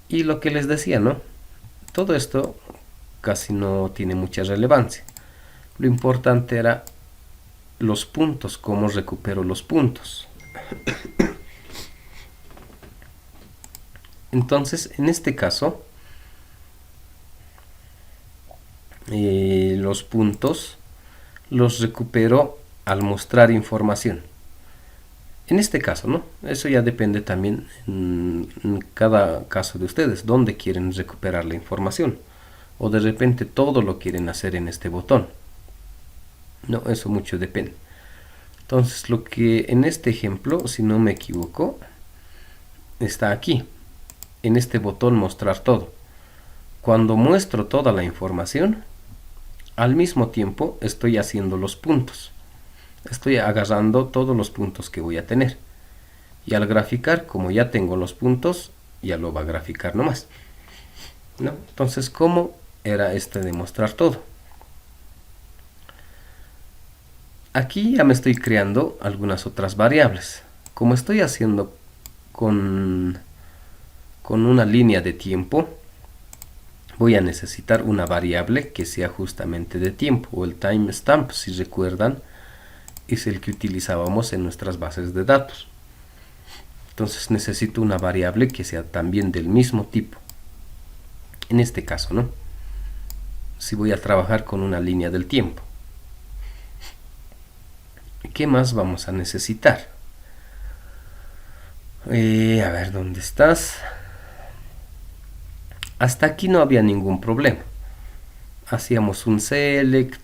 A: Y lo que les decía, ¿no? Todo esto casi no tiene mucha relevancia. Lo importante era los puntos, cómo recupero los puntos. Entonces, en este caso, los puntos los recupero al mostrar información. En este caso, ¿no? Eso ya depende también en cada caso de ustedes, dónde quieren recuperar la información. O de repente todo lo quieren hacer en este botón. No, eso mucho depende. Entonces, lo que en este ejemplo, si no me equivoco, está aquí, en este botón mostrar todo. Cuando muestro toda la información, al mismo tiempo estoy haciendo los puntos. Estoy agarrando todos los puntos que voy a tener. Y al graficar, como ya tengo los puntos, ya lo va a graficar nomás, ¿no? Entonces, ¿cómo era este de mostrar todo? Aquí ya me estoy creando algunas otras variables. Como estoy haciendo con una línea de tiempo, voy a necesitar una variable que sea justamente de tiempo, o el timestamp, si recuerdan, es el que utilizábamos en nuestras bases de datos. Entonces necesito una variable que sea también del mismo tipo. En este caso, ¿no? Si voy a trabajar con una línea del tiempo. ¿Qué más vamos a necesitar? A ver, ¿dónde estás? Hasta aquí no había ningún problema. Hacíamos un select,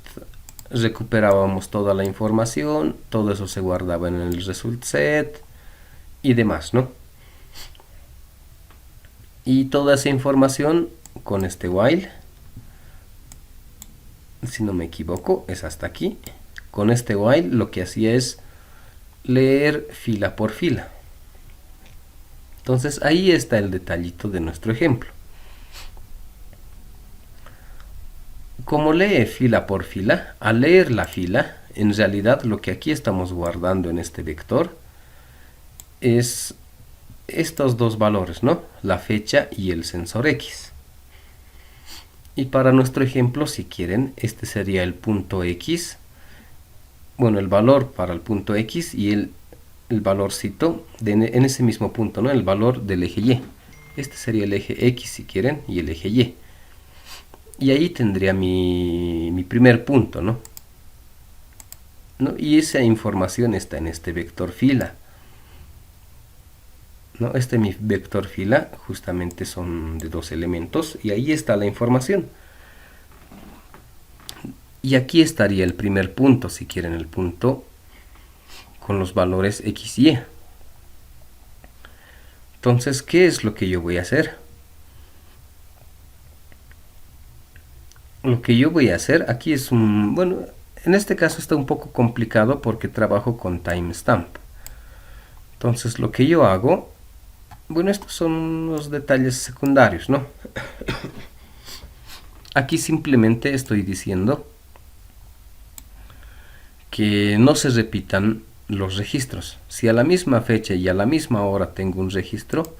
A: recuperábamos toda la información, todo eso se guardaba en el result set y demás, ¿no? Y toda esa información con este while, si no me equivoco, es hasta aquí. Con este while lo que hacía es leer fila por fila. Entonces ahí está el detallito de nuestro ejemplo. Como lee fila por fila, al leer la fila, en realidad lo que aquí estamos guardando en este vector es estos dos valores, ¿no? La fecha y el sensor X. Y para nuestro ejemplo, si quieren, este sería el punto X. Bueno, el valor para el punto X y el valorcito en ese mismo punto, ¿no? El valor del eje Y. Este sería el eje X si quieren y el eje Y. Y ahí tendría mi primer punto, ¿no? ¿no? Y esa información está en este vector fila, ¿no? Este mi vector fila justamente son de 2 elementos y ahí está la información. Y aquí estaría el primer punto, si quieren, el punto con los valores x y y. Entonces, ¿qué es lo que yo voy a hacer? Lo que yo voy a hacer aquí es bueno, en este caso está un poco complicado porque trabajo con timestamp. Entonces, lo que yo hago, bueno, estos son los detalles secundarios, ¿no? Aquí simplemente estoy diciendo que no se repitan los registros. Si a la misma fecha y a la misma hora tengo un registro,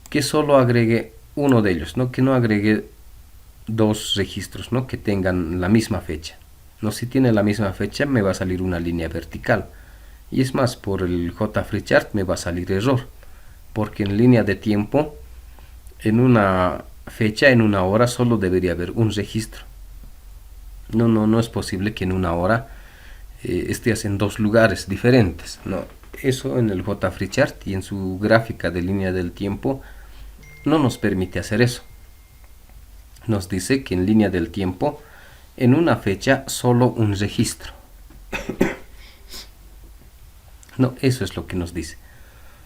A: que solo agregue uno de ellos, ¿no? Que no agregue 2 registros, ¿no? Que tengan la misma fecha. No, si tiene la misma fecha me va a salir una línea vertical. Y es más, por el JFreeChart me va a salir error. Porque en línea de tiempo, en una fecha, en una hora, solo debería haber un registro. No es posible que en una hora estés en 2 lugares diferentes. No, eso en el JFreeChart y en su gráfica de línea del tiempo no nos permite hacer eso. Nos dice que en línea del tiempo, en una fecha, solo un registro. No, eso es lo que nos dice.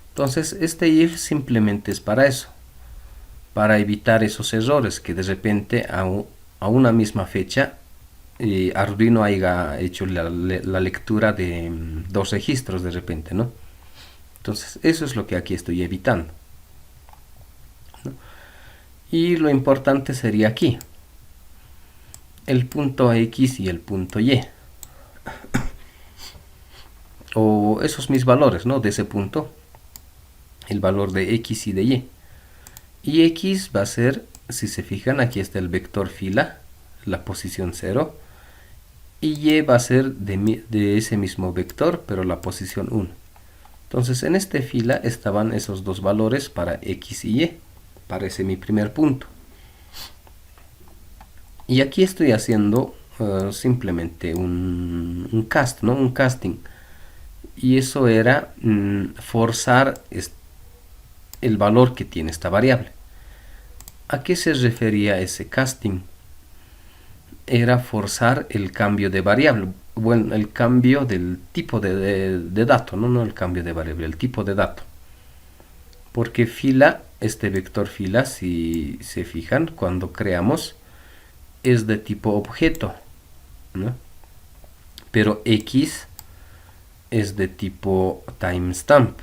A: Entonces, este if simplemente es para eso. Para evitar esos errores que de repente a una misma fecha Arduino haya hecho la lectura de 2 registros de repente, ¿no? Entonces, eso es lo que aquí estoy evitando, ¿no? Y lo importante sería aquí, el punto X y el punto Y. O esos mis valores, ¿no? De ese punto, el valor de X y de Y. Y X va a ser, si se fijan, aquí está el vector fila, la posición 0. Y Y va a ser de ese mismo vector, pero la posición 1. Entonces, en esta fila estaban esos 2 valores para X y Y. Parece mi primer punto. Y aquí estoy haciendo simplemente un cast, ¿no? Un casting. Y eso era forzar el valor que tiene esta variable. ¿A qué se refería ese casting? Era forzar el cambio de variable, bueno, el cambio del tipo de dato, no el cambio de variable, el tipo de dato. Porque fila, este vector fila, si se fijan, cuando creamos, es de tipo objeto, ¿no? Pero X es de tipo timestamp,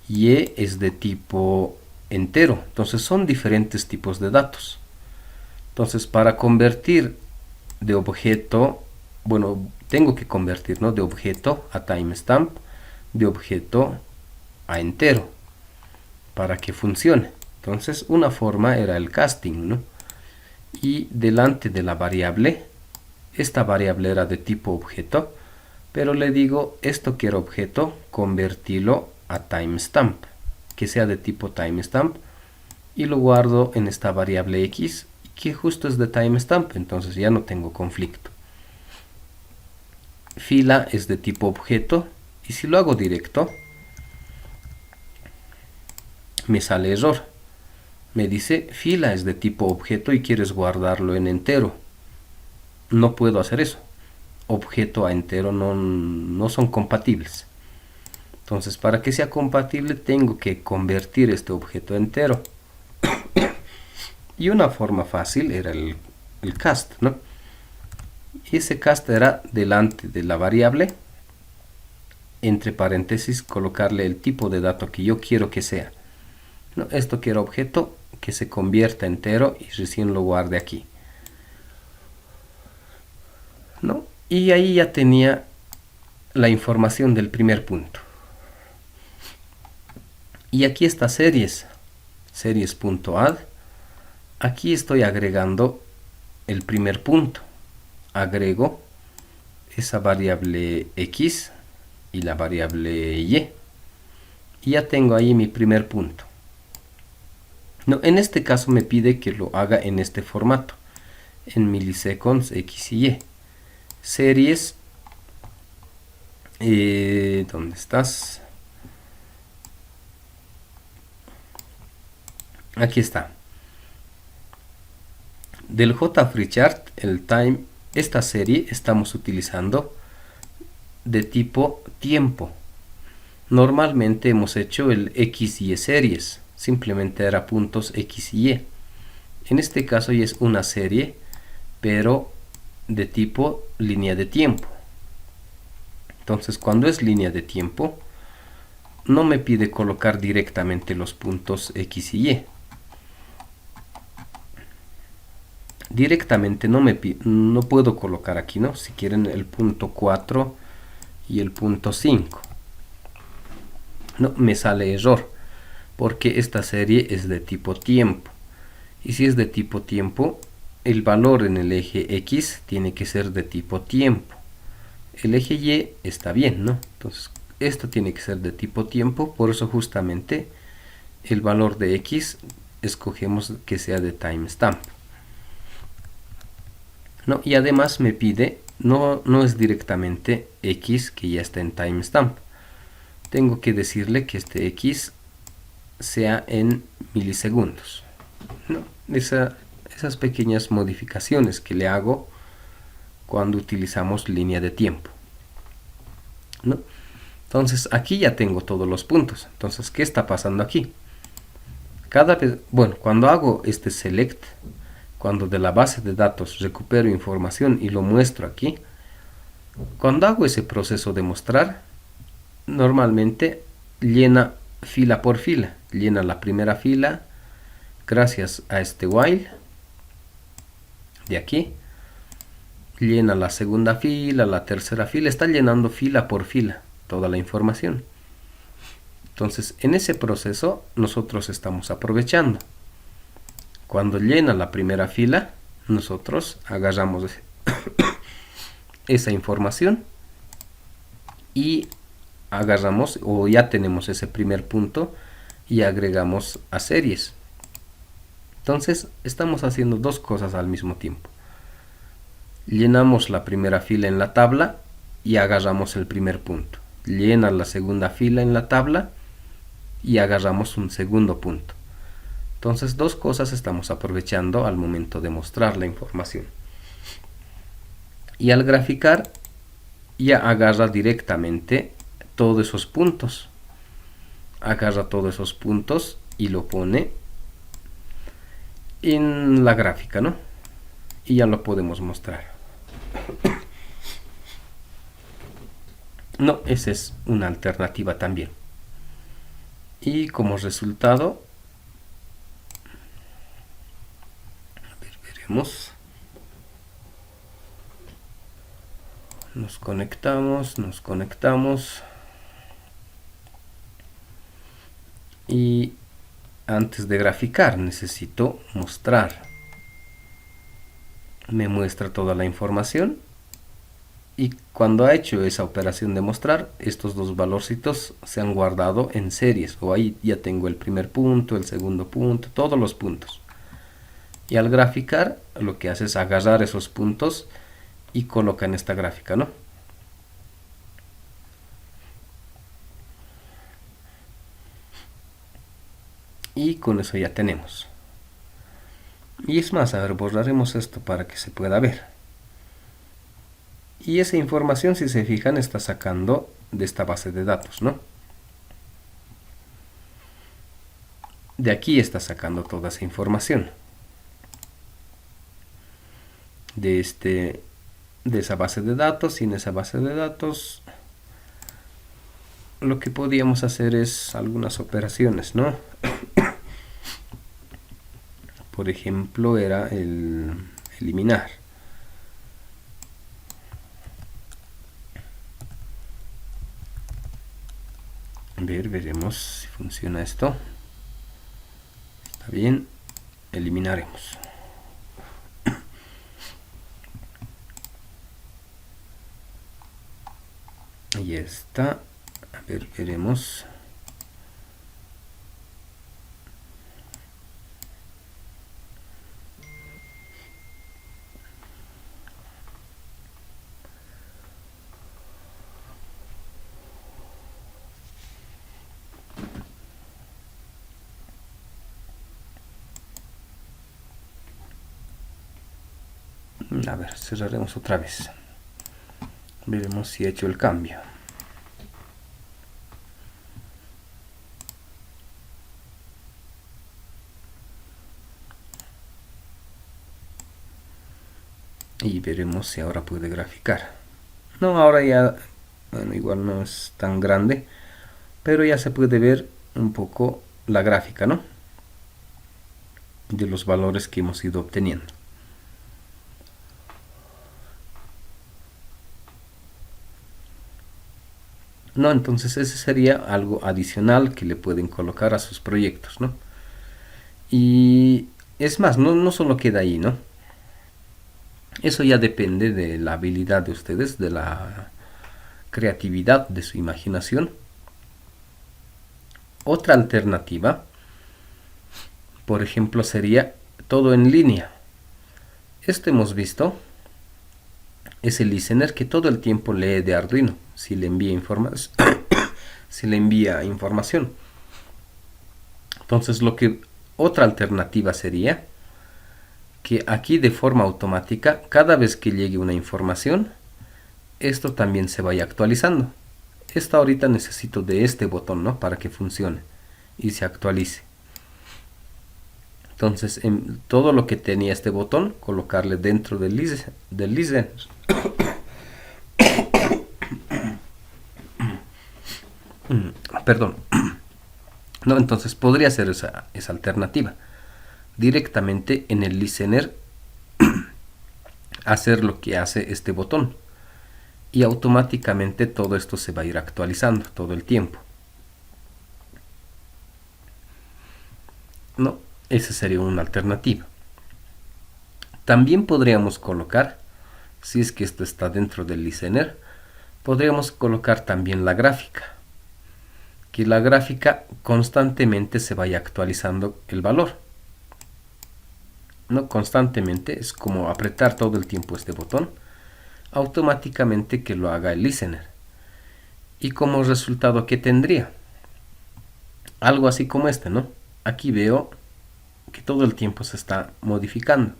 A: Y es de tipo entero. Entonces son diferentes tipos de datos. Entonces, para convertir de objeto, bueno, tengo que convertir, ¿no? De objeto a timestamp, de objeto a entero, para que funcione. Entonces, una forma era el casting, ¿no? Y delante de la variable, esta variable era de tipo objeto, pero le digo, esto quiero objeto, convertirlo a timestamp, que sea de tipo timestamp, y lo guardo en esta variable X, que justo es de timestamp, entonces ya no tengo conflicto. Fila es de tipo objeto, y si lo hago directo, me sale error. Me dice, fila es de tipo objeto y quieres guardarlo en entero. No puedo hacer eso. Objeto a entero no son compatibles. Entonces, para que sea compatible, tengo que convertir este objeto a entero. Y una forma fácil era el cast, ¿no? Y ese cast era delante de la variable, entre paréntesis, colocarle el tipo de dato que yo quiero que sea, ¿no? Esto quiero objeto que se convierta a entero y recién lo guarde aquí, ¿no? Y ahí ya tenía la información del primer punto. Y aquí está series.add. Aquí estoy agregando el primer punto. Agrego esa variable X y la variable Y. Y ya tengo ahí mi primer punto. No, en este caso me pide que lo haga en este formato, en milliseconds X y Y. Series ¿Dónde estás? Aquí está. Del JFreeChart, el time, esta serie estamos utilizando de tipo tiempo. Normalmente hemos hecho el XY series, simplemente era puntos X y Y. En este caso ya es una serie, pero de tipo línea de tiempo. Entonces, cuando es línea de tiempo, no me pide colocar directamente los puntos X y Y. Directamente no puedo colocar aquí, ¿no? Si quieren el punto 4 y el punto 5. No, me sale error, porque esta serie es de tipo tiempo. Y si es de tipo tiempo, el valor en el eje X tiene que ser de tipo tiempo. El eje Y está bien, ¿no? Entonces, esto tiene que ser de tipo tiempo, por eso justamente el valor de X escogemos que sea de timestamp. ¿No? Y además me pide, no es directamente X que ya está en timestamp. Tengo que decirle que este X sea en milisegundos, ¿no? Esas pequeñas modificaciones que le hago cuando utilizamos línea de tiempo, ¿no? Entonces aquí ya tengo todos los puntos. Entonces, ¿qué está pasando aquí? Cada vez, bueno, cuando hago este select, cuando de la base de datos recupero información y lo muestro aquí, cuando hago ese proceso de mostrar, normalmente llena fila por fila, llena la primera fila gracias a este while de aquí, llena la segunda fila, la tercera fila, está llenando fila por fila toda la información. Entonces, en ese proceso nosotros estamos aprovechando. Cuando llena la primera fila, nosotros agarramos esa información y agarramos o ya tenemos ese primer punto y agregamos a series. Entonces, estamos haciendo dos cosas al mismo tiempo. Llenamos la primera fila en la tabla y agarramos el primer punto. Llena la segunda fila en la tabla y agarramos un segundo punto. Entonces, dos cosas estamos aprovechando al momento de mostrar la información. Y al graficar, ya agarra directamente todos esos puntos. Agarra todos esos puntos y lo pone en la gráfica, ¿no? Y ya lo podemos mostrar. No, esa es una alternativa también. Y como resultado, a ver, veremos. Nos conectamos. Y antes de graficar necesito mostrar. Me muestra toda la información. Y cuando ha hecho esa operación de mostrar, estos dos valorcitos se han guardado en series. O ahí ya tengo el primer punto, el segundo punto, todos los puntos. Y al graficar, lo que hace es agarrar esos puntos y coloca en esta gráfica, ¿no? Y con eso ya tenemos. Y es más, a ver, borraremos esto para que se pueda ver. Y esa información, si se fijan, está sacando de esta base de datos, ¿no? De aquí está sacando toda esa información. De esa base de datos, y en esa base de datos lo que podíamos hacer es algunas operaciones, ¿no? Por ejemplo, era el eliminar. Veremos si funciona esto. Está bien, eliminaremos. Ahí está. A ver, veremos. A ver, cerraremos otra vez. Veremos si he hecho el cambio. Y veremos si ahora puede graficar. No, ahora ya, bueno, igual no es tan grande, pero ya se puede ver un poco la gráfica, ¿no? De los valores que hemos ido obteniendo. No, entonces ese sería algo adicional que le pueden colocar a sus proyectos, ¿no? Y es más, no solo queda ahí, ¿no? Eso ya depende de la habilidad de ustedes, de la creatividad, de su imaginación. Otra alternativa, por ejemplo, sería todo en línea. Esto hemos visto, es el listener que todo el tiempo lee de Arduino, si le envía información. Entonces, otra alternativa sería que aquí de forma automática, cada vez que llegue una información, esto también se vaya actualizando. Esto ahorita necesito de este botón, ¿no? Para que funcione y se actualice. Entonces, en todo lo que tenía este botón, colocarle dentro del listener. Perdón. No, entonces podría ser esa alternativa. Directamente en el listener hacer lo que hace este botón. Y automáticamente todo esto se va a ir actualizando todo el tiempo. No, esa sería una alternativa. También podríamos colocar, si es que esto está dentro del listener, podríamos colocar también la gráfica. Que la gráfica constantemente se vaya actualizando el valor. No constantemente, es como apretar todo el tiempo este botón, automáticamente que lo haga el listener. Y como resultado, ¿qué tendría? Algo así como este, ¿no? Aquí veo que todo el tiempo se está modificando.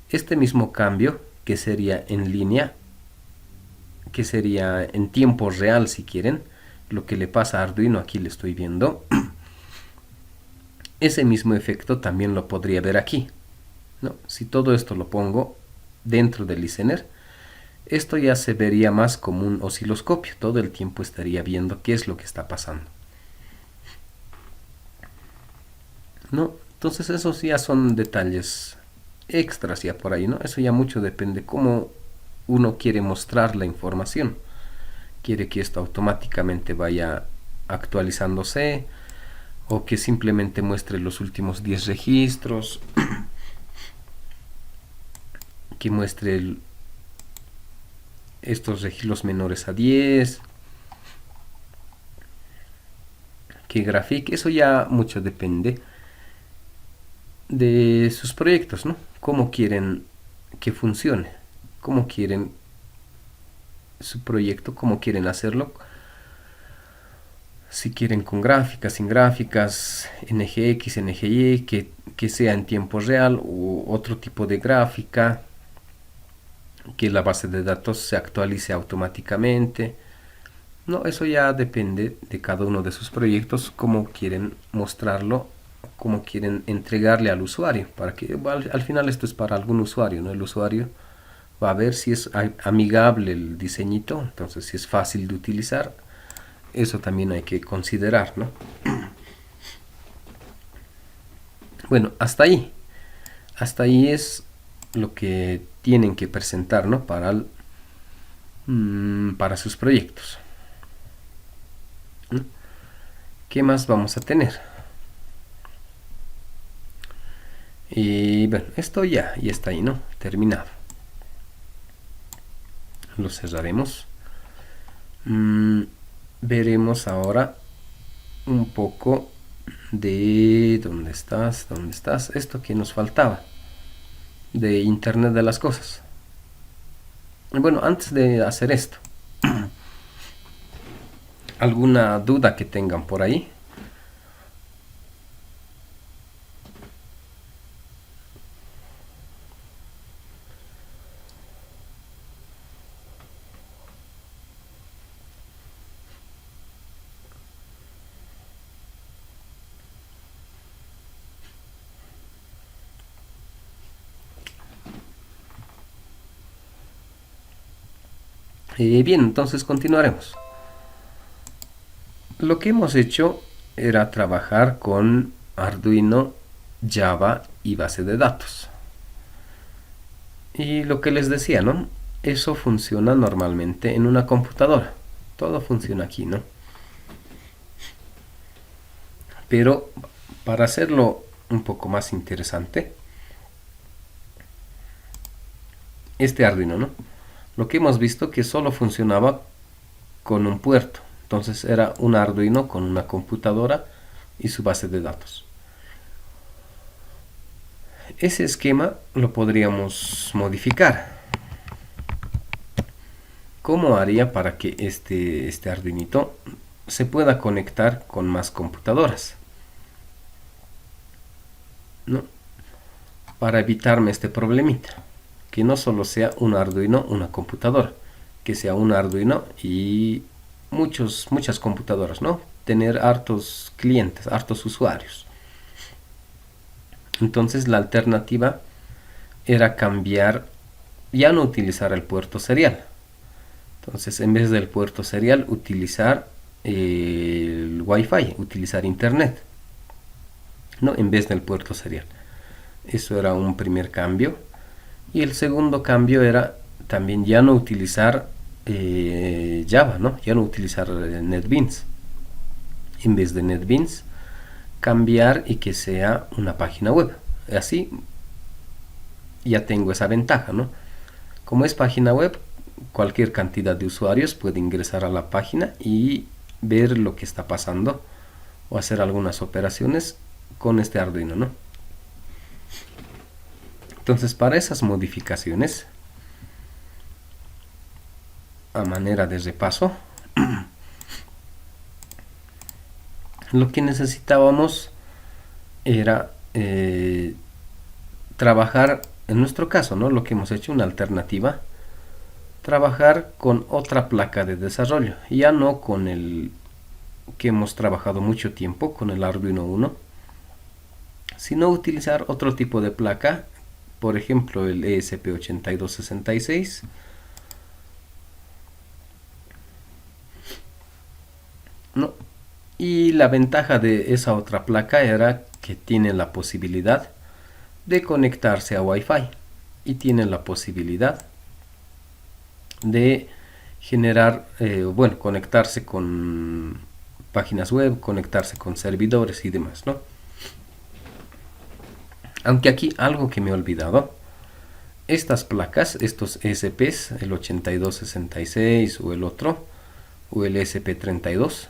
A: Este mismo cambio, que sería en línea, que sería en tiempo real si quieren, lo que le pasa a Arduino, aquí le estoy viendo, ese mismo efecto también lo podría ver aquí, ¿no? Si todo esto lo pongo dentro del listener, esto ya se vería más como un osciloscopio, todo el tiempo estaría viendo qué es lo que está pasando, ¿no? Entonces esos ya son detalles extras ya por ahí, ¿no? Eso ya mucho depende cómo uno quiere mostrar la información. Quiere que esto automáticamente vaya actualizándose o que simplemente muestre los últimos 10 registros, que muestre estos registros menores a 10, que grafique. Eso ya mucho depende de sus proyectos, ¿no? Cómo quieren que funcione, cómo quieren su proyecto, cómo quieren hacerlo. Si quieren con gráficas, sin gráficas, NGX, NGY, que sea en tiempo real u otro tipo de gráfica, que la base de datos se actualice automáticamente. No, eso ya depende de cada uno de sus proyectos, cómo quieren mostrarlo, cómo quieren entregarle al usuario, para que al final esto es para algún usuario, ¿no? El usuario va a ver si es amigable el diseñito, entonces si es fácil de utilizar, eso también hay que considerar, ¿no? Bueno, hasta ahí. Hasta ahí es lo que tienen que presentar, ¿no? Para sus proyectos. ¿Qué más vamos a tener? Y bueno, esto ya está ahí, ¿no? Terminado. Lo cerraremos. Veremos ahora un poco de ¿dónde estás? Esto que nos faltaba de Internet de las cosas. Bueno, antes de hacer esto, ¿alguna duda que tengan por ahí? Bien, entonces continuaremos. Lo que hemos hecho era trabajar con Arduino, Java y base de datos. Y lo que les decía, ¿no? Eso funciona normalmente en una computadora. Todo funciona aquí, ¿no? Pero para hacerlo un poco más interesante, este Arduino, ¿no? Lo que hemos visto que solo funcionaba con un puerto. Entonces era un Arduino con una computadora y su base de datos. Ese esquema lo podríamos modificar. ¿Cómo haría para que este Arduinito se pueda conectar con más computadoras? ¿No? Para evitarme este problemita. Que no solo sea un Arduino, una computadora. Que sea un Arduino y muchas computadoras, ¿no? Tener hartos clientes, hartos usuarios. Entonces la alternativa era cambiar, ya no utilizar el puerto serial. Entonces en vez del puerto serial utilizar el Wi-Fi, utilizar internet, no en vez del puerto serial. Eso era un primer cambio. Y el segundo cambio era también ya no utilizar Java, ¿no? Ya no utilizar NetBeans. En vez de NetBeans, cambiar y que sea una página web. Así ya tengo esa ventaja, ¿no? Como es página web, cualquier cantidad de usuarios puede ingresar a la página y ver lo que está pasando o hacer algunas operaciones con este Arduino, ¿no? Entonces, para esas modificaciones, a manera de repaso, lo que necesitábamos era trabajar, en nuestro caso, ¿no? Lo que hemos hecho, una alternativa, trabajar con otra placa de desarrollo, ya no con el que hemos trabajado mucho tiempo, con el Arduino Uno, sino utilizar otro tipo de placa, por ejemplo el ESP8266, ¿no? Y la ventaja de esa otra placa era que tiene la posibilidad de conectarse a Wi-Fi y tiene la posibilidad de generar, bueno, conectarse con páginas web, conectarse con servidores y demás, ¿no? Aunque aquí algo que me he olvidado, estas placas, estos ESPs, el 8266 o el otro, o el ESP32,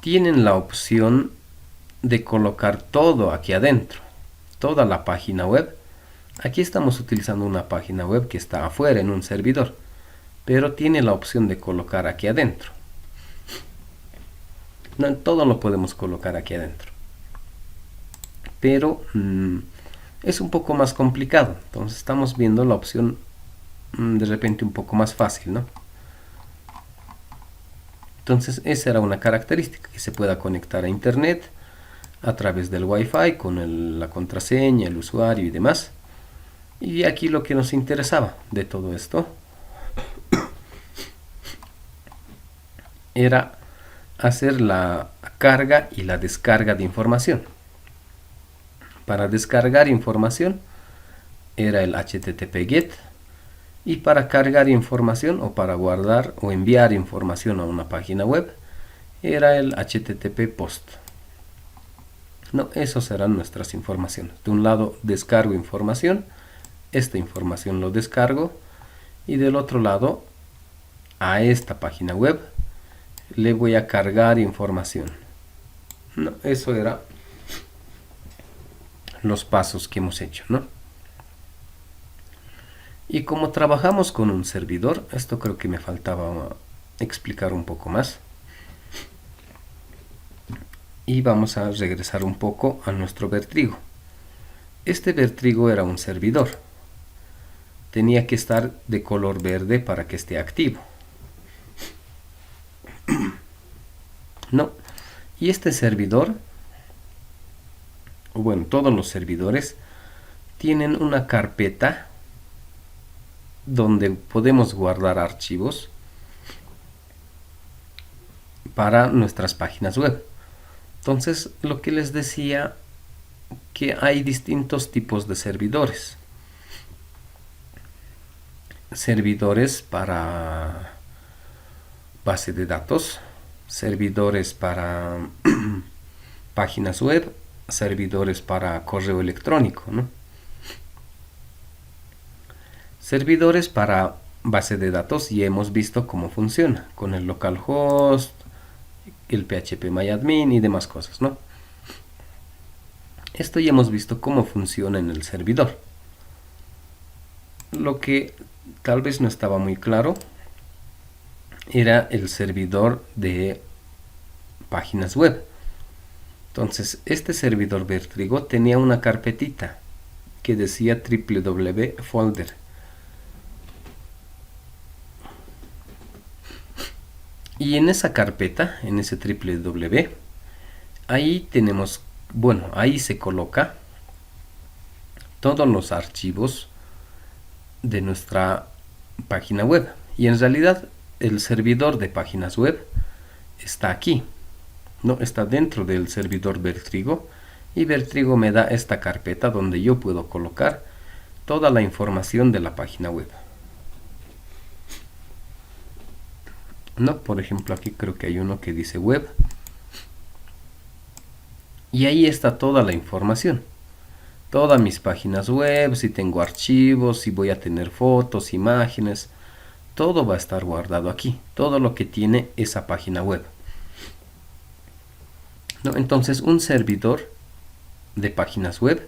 A: tienen la opción de colocar todo aquí adentro, toda la página web. Aquí estamos utilizando una página web que está afuera en un servidor, pero tiene la opción de colocar aquí adentro. No, todo lo podemos colocar aquí adentro, pero es un poco más complicado. Entonces estamos viendo la opción de repente un poco más fácil, ¿no? Entonces esa era una característica, que se pueda conectar a internet a través del Wi-Fi con la contraseña, el usuario y demás. Y aquí lo que nos interesaba de todo esto era hacer la carga y la descarga de información. Para descargar información era el HTTP GET, y para cargar información o para guardar o enviar información a una página web era el HTTP POST. No, esas serán nuestras informaciones. De un lado descargo información, esta información lo descargo, y del otro lado a esta página web le voy a cargar información. No, eso era los pasos que hemos hecho, ¿no? Y como trabajamos con un servidor, esto creo que me faltaba explicar un poco más. Y vamos a regresar un poco a nuestro Vertrigo. Este Vertrigo era un servidor. Tenía que estar de color verde para que esté activo. No. Y este servidor, bueno, todos los servidores tienen una carpeta donde podemos guardar archivos para nuestras páginas web. Entonces, lo que les decía, que hay distintos tipos de servidores. Servidores para base de datos, servidores para páginas web, servidores para correo electrónico, ¿no? Servidores para base de datos ya hemos visto cómo funciona, con el localhost, el phpMyAdmin y demás cosas, ¿no? Esto ya hemos visto cómo funciona en el servidor. Lo que tal vez no estaba muy claro era el servidor de páginas web. Entonces, este servidor Vertrigo tenía una carpetita que decía www folder. Y en esa carpeta, en ese www, ahí tenemos, bueno, ahí se coloca todos los archivos de nuestra página web. Y en realidad el servidor de páginas web está aquí, no está dentro del servidor Vertrigo, y Vertrigo me da esta carpeta donde yo puedo colocar toda la información de la página web. No, por ejemplo, aquí creo que hay uno que dice web, y ahí está toda la información, todas mis páginas web, si tengo archivos, si voy a tener fotos, imágenes, todo va a estar guardado aquí, todo lo que tiene esa página web, ¿no? Entonces, un servidor de páginas web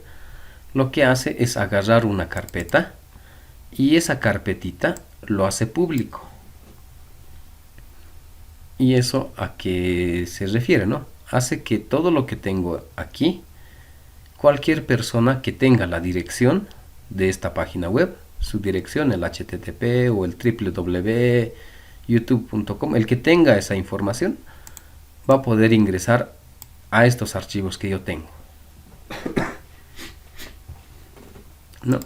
A: lo que hace es agarrar una carpeta y esa carpetita lo hace público. ¿Y eso a qué se refiere, no? Hace que todo lo que tengo aquí, cualquier persona que tenga la dirección de esta página web, su dirección, el http o el www.youtube.com, el que tenga esa información, va a poder ingresar a estos archivos que yo tengo, ¿no?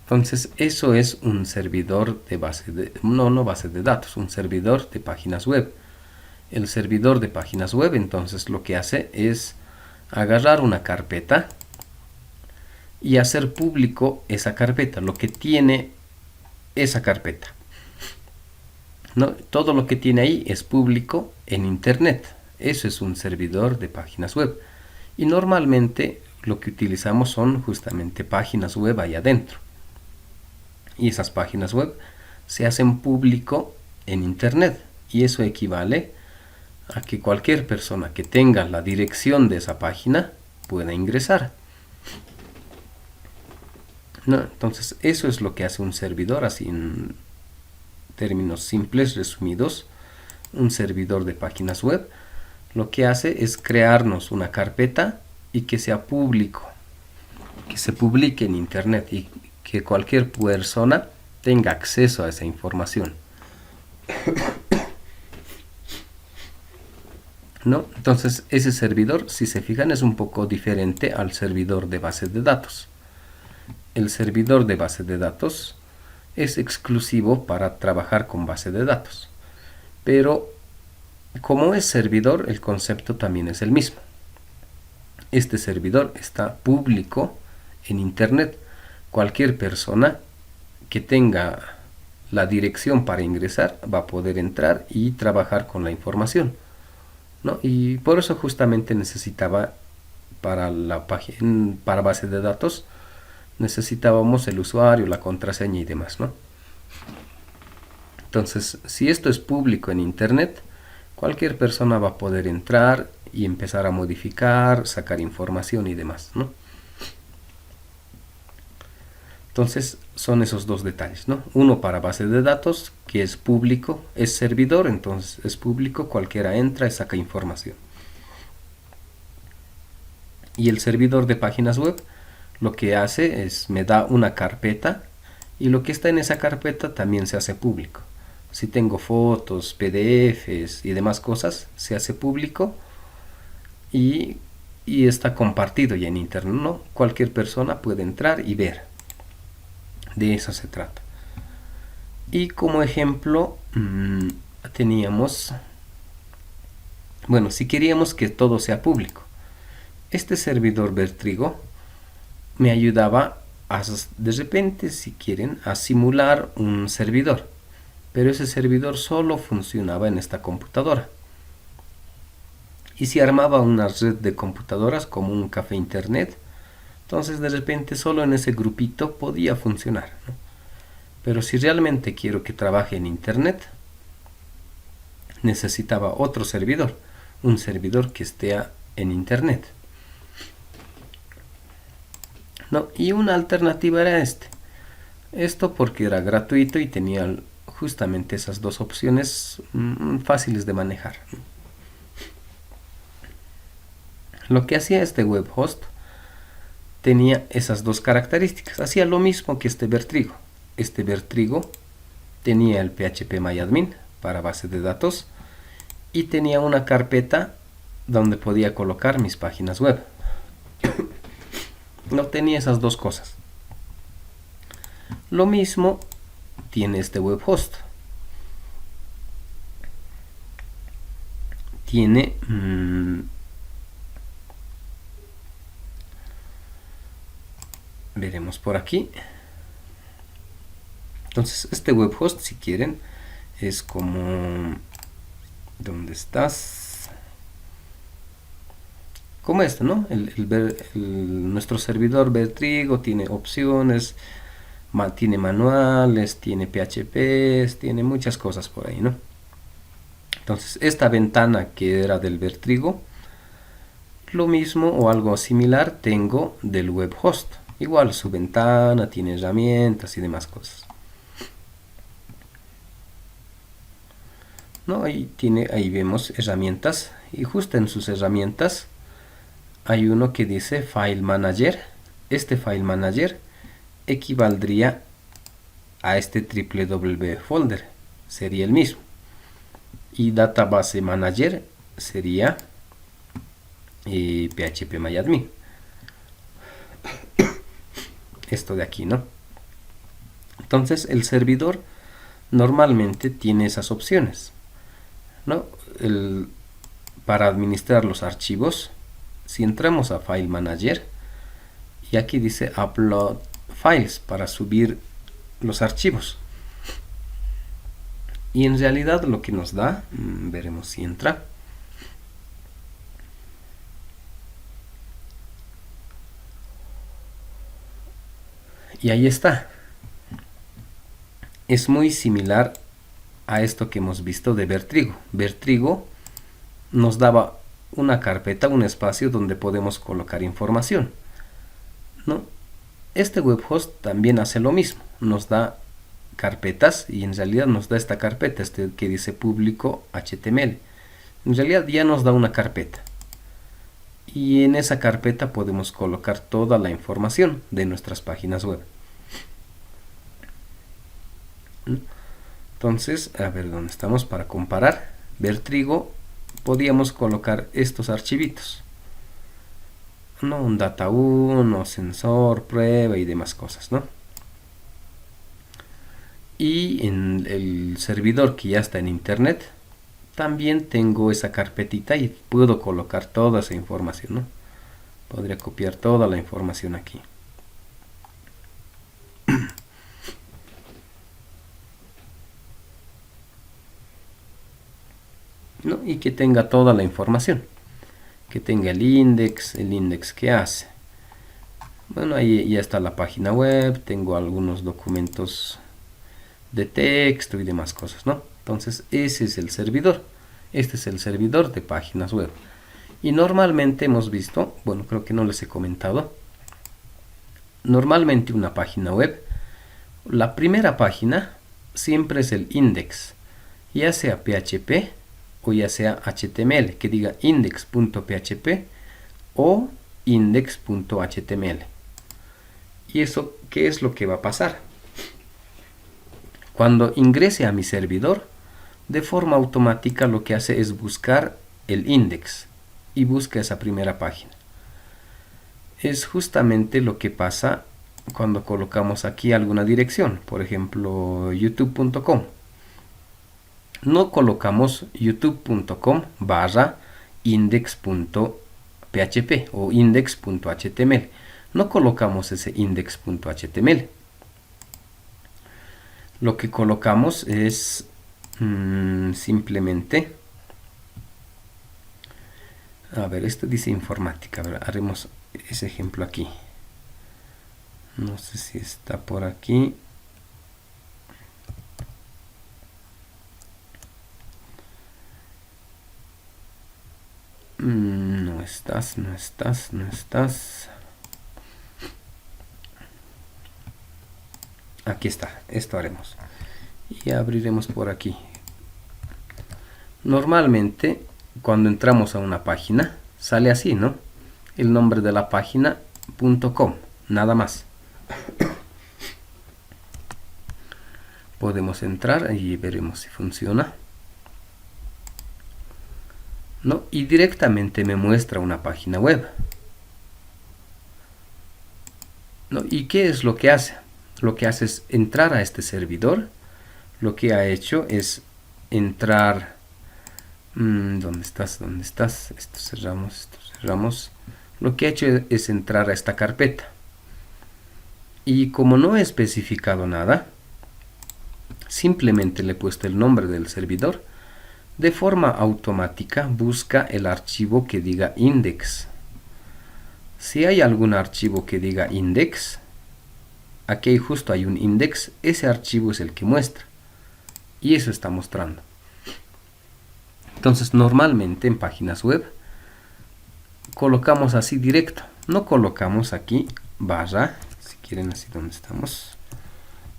A: Entonces, eso es un servidor de base de, no base de datos, un servidor de páginas web. El servidor de páginas web, entonces, lo que hace es agarrar una carpeta y hacer público esa carpeta, lo que tiene esa carpeta, ¿no? Todo lo que tiene ahí es público en internet. Eso es un servidor de páginas web. Y normalmente lo que utilizamos son justamente páginas web ahí adentro. Y esas páginas web se hacen público en internet. Y eso equivale a que cualquier persona que tenga la dirección de esa página pueda ingresar, ¿no? Entonces, eso es lo que hace un servidor, así en términos simples, resumidos. Un servidor de páginas web lo que hace es crearnos una carpeta y que sea público, que se publique en internet y que cualquier persona tenga acceso a esa información, ¿no? Entonces, ese servidor, si se fijan, es un poco diferente al servidor de bases de datos. El servidor de base de datos es exclusivo para trabajar con base de datos, pero como es servidor, el concepto también es el mismo. Este servidor está público en internet. Cualquier persona que tenga la dirección para ingresar va a poder entrar y trabajar con la información, ¿no? Y por eso justamente necesitaba para la página, para base de datos, necesitábamos el usuario, la contraseña y demás, ¿no? Entonces, si esto es público en internet, cualquier persona va a poder entrar y empezar a modificar, sacar información y demás, ¿no? Entonces, son esos dos detalles, ¿no? Uno para base de datos, que es público, es servidor, entonces es público, cualquiera entra y saca información. Y el servidor de páginas web lo que hace es me da una carpeta y lo que está en esa carpeta también se hace público. Si tengo fotos, PDFs y demás cosas, se hace público y está compartido ya en internet, ¿no? Cualquier persona puede entrar y ver. De eso se trata. Y como ejemplo teníamos, bueno, si queríamos que todo sea público, este servidor Vertrigo me ayudaba a, de repente, si quieren, a simular un servidor, pero ese servidor solo funcionaba en esta computadora. Y si armaba una red de computadoras como un café internet, entonces de repente solo en ese grupito podía funcionar, ¿no? Pero si realmente quiero que trabaje en internet, necesitaba otro servidor, un servidor que esté en internet, ¿no? Y una alternativa era esto porque era gratuito y tenía justamente esas dos opciones fáciles de manejar, ¿no? Lo que hacía este web host tenía esas dos características, hacía lo mismo que este Vertrigo. Este Vertrigo tenía el phpMyAdmin para base de datos y tenía una carpeta donde podía colocar mis páginas web. No tenía esas dos cosas. Lo mismo tiene este web host. Tiene veremos por aquí. Entonces este web host, si quieren, es como ¿dónde estás? Como este, ¿no? Nuestro servidor Vertrigo tiene opciones, tiene manuales, tiene PHP, tiene muchas cosas por ahí, ¿no? Entonces esta ventana que era del Vertrigo, lo mismo o algo similar tengo del web host. Igual su ventana tiene herramientas y demás cosas, ¿no? Ahí vemos herramientas y justo en sus herramientas hay uno que dice File Manager. Este File Manager equivaldría a este www folder, sería el mismo. Y Database Manager sería phpMyAdmin. Esto de aquí, ¿no? Entonces el servidor normalmente tiene esas opciones, ¿no? Para administrar los archivos, si entramos a File Manager y aquí dice Upload Files para subir los archivos, y en realidad lo que nos da, veremos si entra, y ahí está. Es muy similar a esto que hemos visto de Vertrigo. Vertrigo nos daba una carpeta, un espacio donde podemos colocar información, ¿no? Este web host también hace lo mismo, nos da carpetas y en realidad nos da esta carpeta, que dice público HTML. En realidad ya nos da una carpeta y en esa carpeta podemos colocar toda la información de nuestras páginas web. Entonces, a ver dónde estamos para comparar. Vertrigo, podíamos colocar estos archivitos, ¿no? Un data 1, sensor, prueba y demás cosas, ¿no? Y en el servidor que ya está en internet, también tengo esa carpetita y puedo colocar toda esa información, ¿no? Podría copiar toda la información aquí, ¿no? Y que tenga toda la información, que tenga el index que hace. Bueno, ahí ya está la página web, tengo algunos documentos de texto y demás cosas, ¿no? Entonces ese es el servidor. Este es el servidor de páginas web. Y normalmente hemos visto, bueno, creo que no les he comentado, normalmente una página web, la primera página siempre es el index, ya sea PHP o ya sea HTML, que diga index.php o index.html. ¿Y eso qué es lo que va a pasar? Cuando ingrese a mi servidor, de forma automática lo que hace es buscar el index y busca esa primera página. Es justamente lo que pasa cuando colocamos aquí alguna dirección, por ejemplo youtube.com, no colocamos youtube.com barra index.php o index.html, no colocamos ese index.html. Lo que colocamos es simplemente, a ver, esto dice informática, a ver, haremos ese ejemplo aquí. No sé si está por aquí. No estás, no estás, no estás. Aquí está, esto haremos. Y abriremos por aquí. Normalmente, cuando entramos a una página, sale así, ¿no? El nombre de la página .com, nada más. Podemos entrar y veremos si funciona. ¿No? Y directamente me muestra una página web. ¿No? ¿Y qué es lo que hace? Lo que hace es entrar a este servidor. Lo que ha hecho es entrar... ¿dónde estás? ¿Dónde estás? Esto cerramos, esto cerramos. Lo que ha hecho es entrar a esta carpeta. Y como no he especificado nada, simplemente le he puesto el nombre del servidor. De forma automática busca el archivo que diga index. Si hay algún archivo que diga index, aquí justo hay un index, ese archivo es el que muestra. Y eso está mostrando. Entonces normalmente en páginas web colocamos así directo. No colocamos aquí barra, si quieren así donde estamos,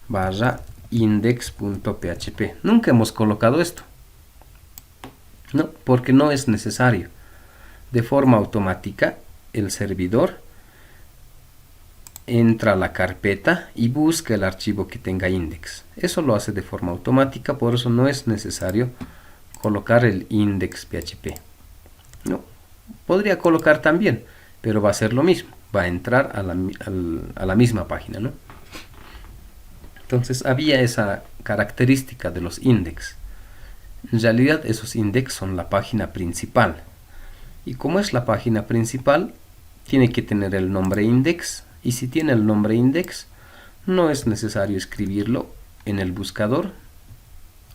A: barra index.php. Nunca hemos colocado esto. No, porque no es necesario. De forma automática, el servidor entra a la carpeta y busca el archivo que tenga index. Eso lo hace de forma automática, por eso no es necesario colocar el index.php. No, podría colocar también, pero va a ser lo mismo. Va a entrar a la misma página, ¿no? Entonces había esa característica de los index. En realidad esos index son la página principal. Y como es la página principal, tiene que tener el nombre index. Y si tiene el nombre index, no es necesario escribirlo en el buscador.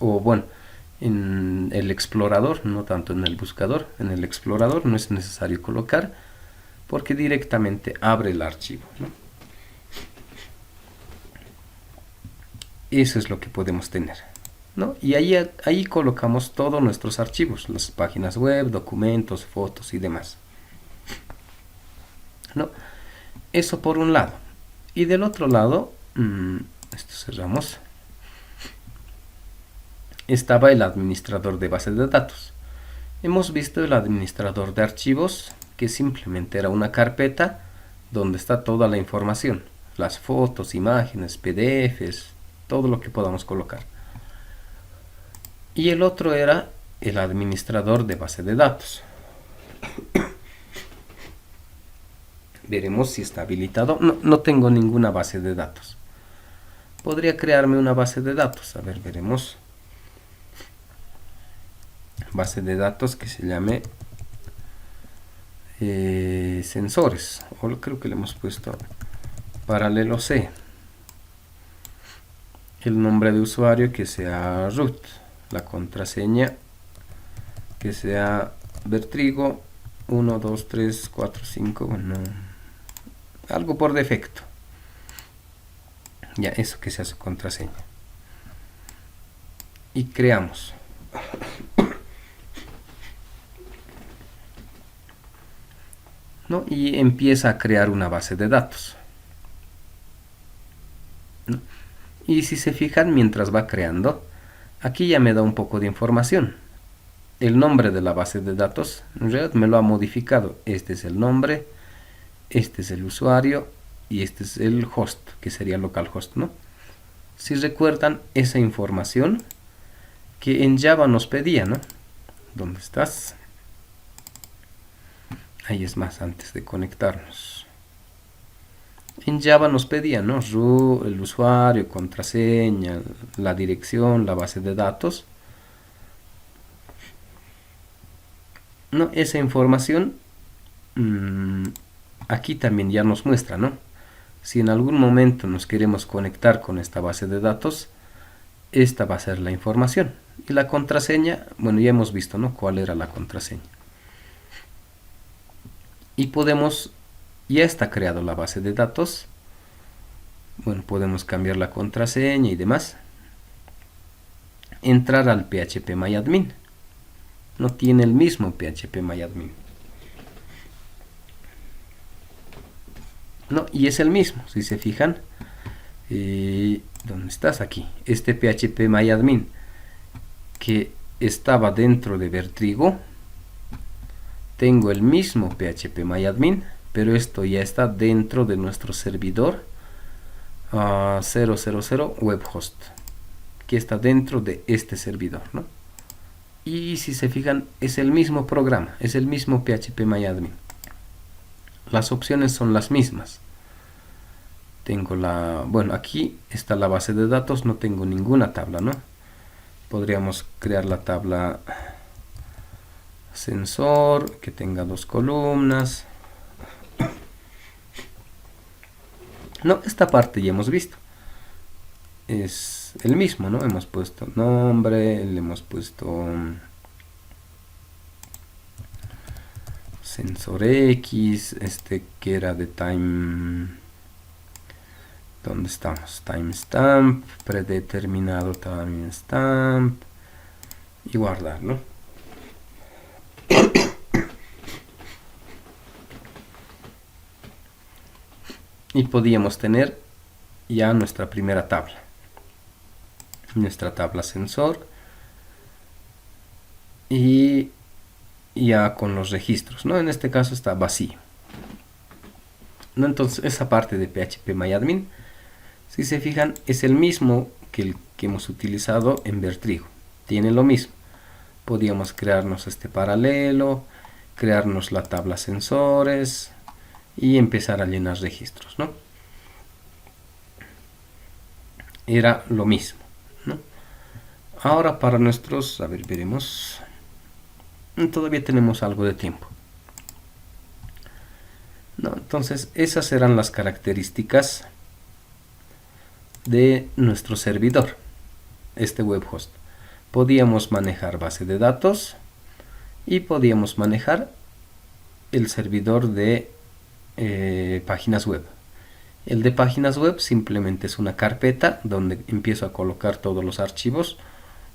A: O bueno, en el explorador, no tanto en el buscador. En el explorador no es necesario colocar, porque directamente abre el archivo, ¿no? Eso es lo que podemos tener, ¿no? Y ahí colocamos todos nuestros archivos, las páginas web, documentos, fotos y demás, ¿no? Eso por un lado. Y del otro lado, esto cerramos, estaba el administrador de bases de datos. Hemos visto el administrador de archivos, que simplemente era una carpeta donde está toda la información, las fotos, imágenes, PDFs, todo lo que podamos colocar. Y el otro era el administrador de base de datos. Veremos si está habilitado. No tengo ninguna base de datos. Podría crearme una base de datos. A ver, veremos. Base de datos que se llame sensores. O creo que le hemos puesto paralelo C. El nombre de usuario que sea root. La contraseña que sea Bertrigo 1, 2, 3, 4, 5. Bueno, algo por defecto. Ya, eso que sea su contraseña. Y creamos. ¿No? Y empieza a crear una base de datos. ¿No? Y si se fijan, mientras va creando, aquí ya me da un poco de información. El nombre de la base de datos, en realidad me lo ha modificado. Este es el nombre, este es el usuario y este es el host, que sería localhost, ¿no? Si recuerdan esa información que en Java nos pedía, ¿no? ¿Dónde estás? Ahí es más, antes de conectarnos. En Java nos pedía, ¿no? Root, el usuario, contraseña, la dirección, la base de datos. ¿No? Esa información aquí también ya nos muestra, ¿no? Si en algún momento nos queremos conectar con esta base de datos, esta va a ser la información. Y la contraseña, bueno, ya hemos visto, ¿no? Cuál era la contraseña. Y podemos, ya está creado la base de datos. Bueno, podemos cambiar la contraseña y demás. Entrar al phpMyAdmin. No tiene el mismo phpMyAdmin. No, y es el mismo, si se fijan. ¿Dónde estás? Aquí. Este phpMyAdmin que estaba dentro de Vertrigo, tengo el mismo phpMyAdmin, pero esto ya está dentro de nuestro servidor 000 webhost, que está dentro de este servidor, ¿no? Y si se fijan, es el mismo programa, es el mismo phpMyAdmin. Las opciones son las mismas. Tengo bueno, aquí está la base de datos, no tengo ninguna tabla, ¿no? Podríamos crear la tabla sensor, que tenga 2 columnas. No, esta parte ya hemos visto. Es el mismo, ¿no? Hemos puesto nombre, le hemos puesto sensor X, que era de time. ¿Dónde estamos? Timestamp, predeterminado timestamp y guardar, ¿no? Y podíamos tener ya nuestra primera tabla, nuestra tabla sensor, y ya con los registros, ¿no? En este caso está vacío, ¿no? Entonces esa parte de phpMyAdmin, si se fijan, es el mismo que el que hemos utilizado en Vertrigo, tiene lo mismo. Podíamos crearnos este paralelo, crearnos la tabla sensores y empezar a llenar registros, ¿no? Era lo mismo, ¿no? Ahora para nuestros, a ver, veremos. Todavía tenemos algo de tiempo, ¿no? Entonces esas eran las características de nuestro servidor, este webhost. Podíamos manejar base de datos y podíamos manejar el servidor de páginas web. El de páginas web simplemente es una carpeta donde empiezo a colocar todos los archivos,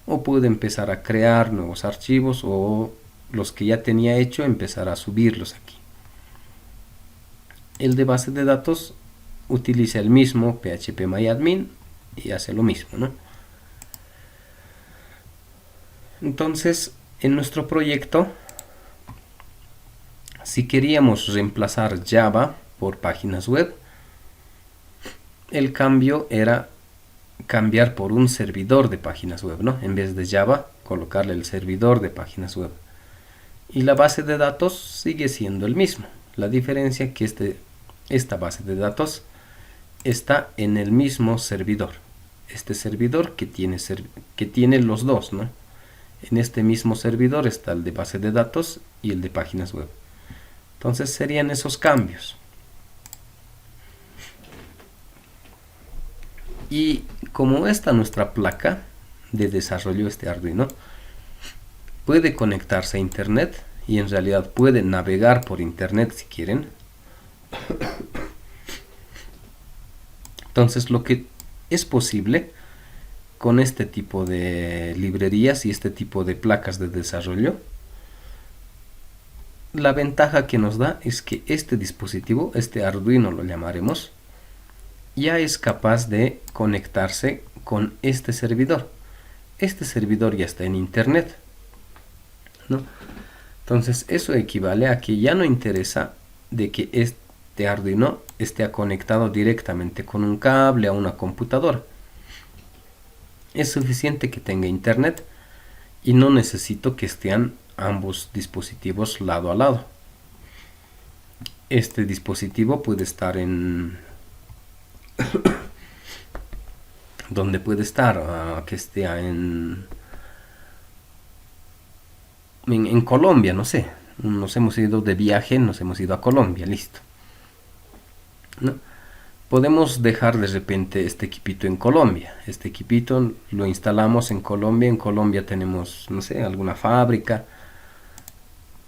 A: o puedo empezar a crear nuevos archivos, o los que ya tenía hecho empezar a subirlos aquí. El de base de datos utiliza el mismo phpMyAdmin y hace lo mismo, ¿no? Entonces, en nuestro proyecto, si queríamos reemplazar Java por páginas web, el cambio era cambiar por un servidor de páginas web, ¿no? En vez de Java, colocarle el servidor de páginas web. Y la base de datos sigue siendo el mismo. La diferencia es que esta base de datos está en el mismo servidor. Este servidor que tiene los dos, ¿no? En este mismo servidor está el de base de datos y el de páginas web. Entonces serían esos cambios. Y como esta nuestra placa de desarrollo, este Arduino, puede conectarse a internet y en realidad puede navegar por internet si quieren. Entonces lo que es posible con este tipo de librerías y este tipo de placas de desarrollo, la ventaja que nos da es que este dispositivo, este Arduino lo llamaremos, ya es capaz de conectarse con este servidor. Este servidor ya está en internet, ¿no? Entonces eso equivale a que ya no interesa de que este Arduino esté conectado directamente con un cable a una computadora. Es suficiente que tenga internet y no necesito que estén ambos dispositivos lado a lado. Este dispositivo puede estar en donde puede estar, que esté en Colombia, no sé. Nos hemos ido de viaje, nos hemos ido a Colombia, listo. ¿No? Podemos dejar de repente este equipito en Colombia. Este equipito lo instalamos en Colombia. En Colombia tenemos, no sé, alguna fábrica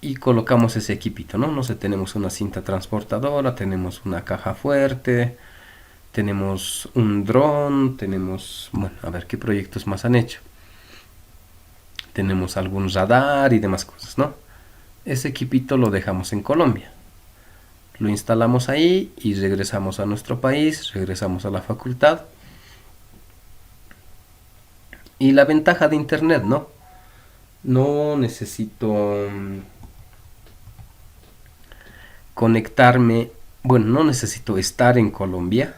A: y colocamos ese equipito, ¿no? No sé, tenemos una cinta transportadora, tenemos una caja fuerte, tenemos un dron, tenemos, bueno, a ver qué proyectos más han hecho. Tenemos algún radar y demás cosas, ¿no? Ese equipito lo dejamos en Colombia. Lo instalamos ahí y regresamos a nuestro país, regresamos a la facultad. Y la ventaja de internet, ¿no? No necesito conectarme, bueno, no necesito estar en Colombia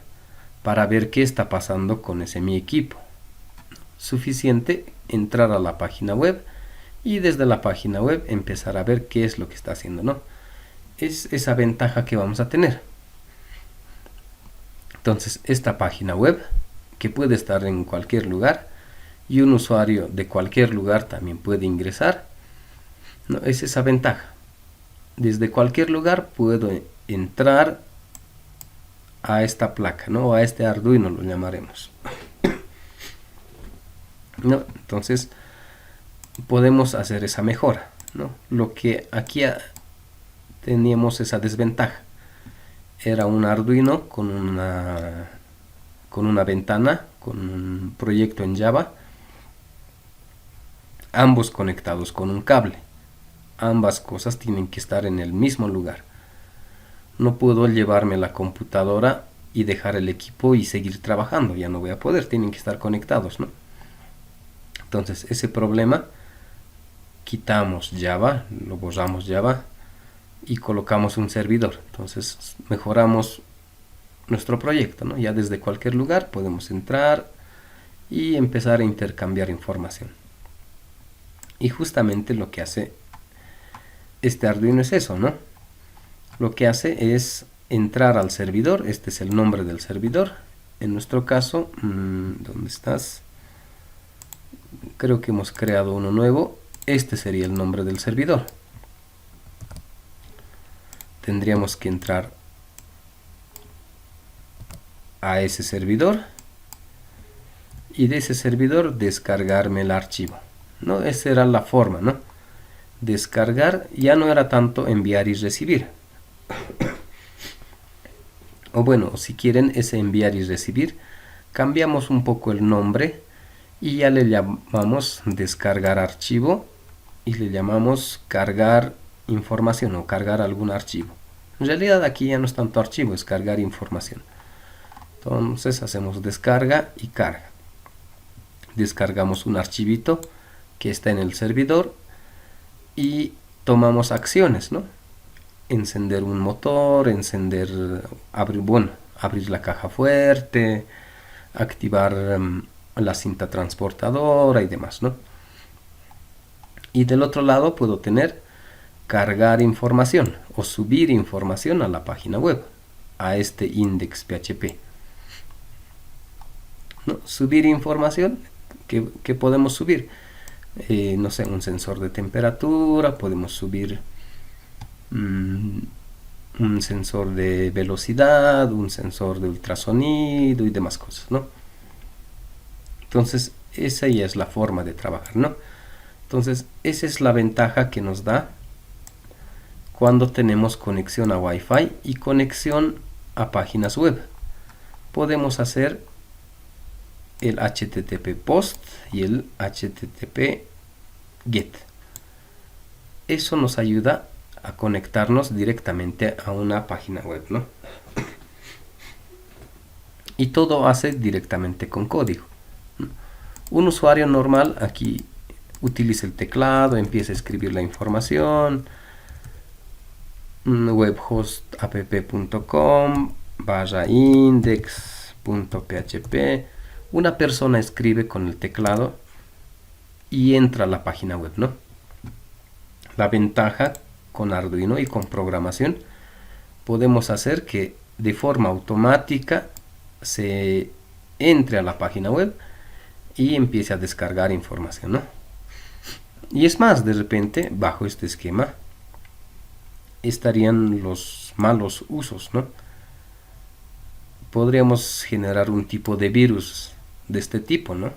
A: para ver qué está pasando con ese mi equipo. Suficiente entrar a la página web y desde la página web empezar a ver qué es lo que está haciendo, ¿no? Es esa ventaja que vamos a tener. Entonces, esta página web, que puede estar en cualquier lugar, y un usuario de cualquier lugar también puede ingresar, ¿no? Es esa ventaja. Desde cualquier lugar puedo entrar a esta placa, ¿no? A este Arduino lo llamaremos. ¿No? Entonces, podemos hacer esa mejora, ¿no? Lo que aquí teníamos esa desventaja. Era un Arduino con una ventana, con un proyecto en Java, ambos conectados con un cable. Ambas cosas tienen que estar en el mismo lugar. No puedo llevarme la computadora y dejar el equipo y seguir trabajando. Ya no voy a poder, tienen que estar conectados, ¿no? Entonces, ese problema, quitamos Java, lo borramos Java y colocamos un servidor. Entonces, mejoramos nuestro proyecto, ¿no? Ya desde cualquier lugar podemos entrar y empezar a intercambiar información. Y justamente lo que hace este Arduino es eso, ¿no? Lo que hace es entrar al servidor. Este es el nombre del servidor. En nuestro caso, ¿dónde estás? Creo que hemos creado uno nuevo. Este sería el nombre del servidor. Tendríamos que entrar a ese servidor y de ese servidor descargarme el archivo, ¿no? Esa era la forma, ¿no? Descargar ya no era tanto enviar y recibir. O bueno, si quieren ese enviar y recibir, cambiamos un poco el nombre y ya le llamamos descargar archivo y le llamamos cargar información o cargar algún archivo. En realidad aquí ya no es tanto archivo, es cargar información. Entonces hacemos descarga y carga. Descargamos un archivito que está en el servidor y tomamos acciones, ¿no? Encender un motor, abrir la caja fuerte, activar la cinta transportadora y demás, ¿no? Y del otro lado puedo tener cargar información o subir información a la página web, a este index PHP, ¿no? Subir información, que podemos subir, no sé, un sensor de temperatura, podemos subir un sensor de velocidad, un sensor de ultrasonido y demás cosas, ¿no? Entonces, esa ya es la forma de trabajar, ¿no? Entonces, esa es la ventaja que nos da cuando tenemos conexión a Wi-Fi y conexión a páginas web. Podemos hacer el HTTP POST y el HTTP GET. Eso nos ayuda a conectarnos directamente a una página web, ¿no? Y todo hace directamente con código. Un usuario normal aquí utiliza el teclado, empieza a escribir la información, webhostapp.com/index.php. Una persona escribe con el teclado y entra a la página web, ¿no? La ventaja con Arduino y con programación, podemos hacer que de forma automática se entre a la página web y empiece a descargar información, ¿no? Y es más, de repente, bajo este esquema, estarían los malos usos, ¿no? Podríamos generar un tipo de virus de este tipo, ¿no?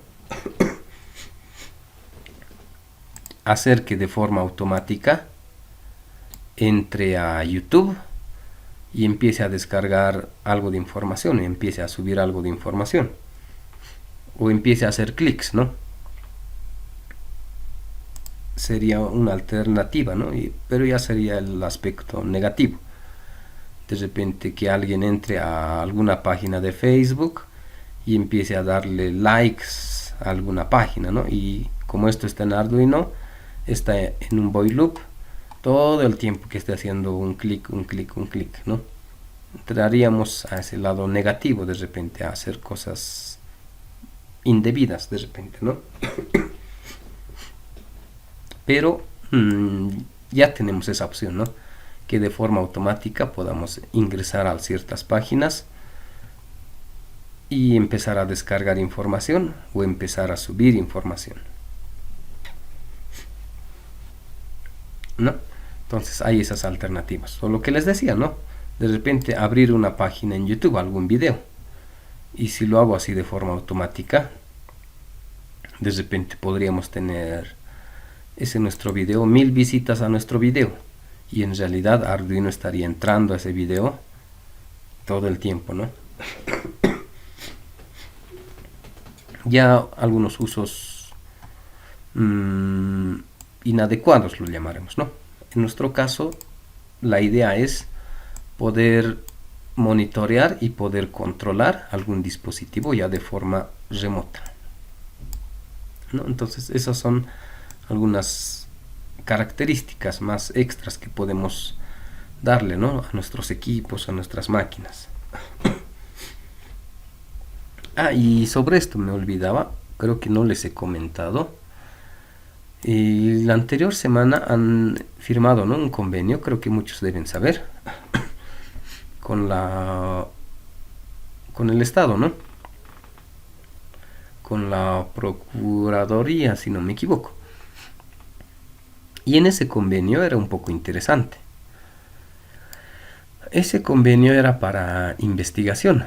A: Hacer que de forma automática entre a YouTube y empiece a descargar algo de información, empiece a subir algo de información, o empiece a hacer clics, ¿no? Sería una alternativa, ¿no? Pero ya sería el aspecto negativo. De repente que alguien entre a alguna página de Facebook y empiece a darle likes a alguna página, ¿no? Y como esto está en Arduino, está en un void loop todo el tiempo que esté haciendo un clic, un clic, un clic, ¿no? Entraríamos a ese lado negativo, de repente a hacer cosas indebidas, de repente, ¿no? Pero ya tenemos esa opción, ¿no? Que de forma automática podamos ingresar a ciertas páginas y empezar a descargar información o empezar a subir información, ¿no? Entonces hay esas alternativas. O lo que les decía, ¿no? De repente abrir una página en YouTube, algún video. Y si lo hago así de forma automática, de repente podríamos tener ese nuestro video, 1000 visitas a nuestro video. Y en realidad Arduino estaría entrando a ese video todo el tiempo, ¿no? Ya algunos usos inadecuados lo llamaremos, ¿no? En nuestro caso, la idea es poder monitorear y poder controlar algún dispositivo ya de forma remota, ¿no? Entonces esas son algunas características más extras que podemos darle, ¿no? A nuestros equipos, a nuestras máquinas. Y sobre esto me olvidaba, creo que no les he comentado. La anterior semana han firmado, ¿no? Un convenio, creo que muchos deben saber, con el Estado, ¿no? Con la Procuraduría, si no me equivoco. Y en ese convenio era un poco interesante. Ese convenio era para investigación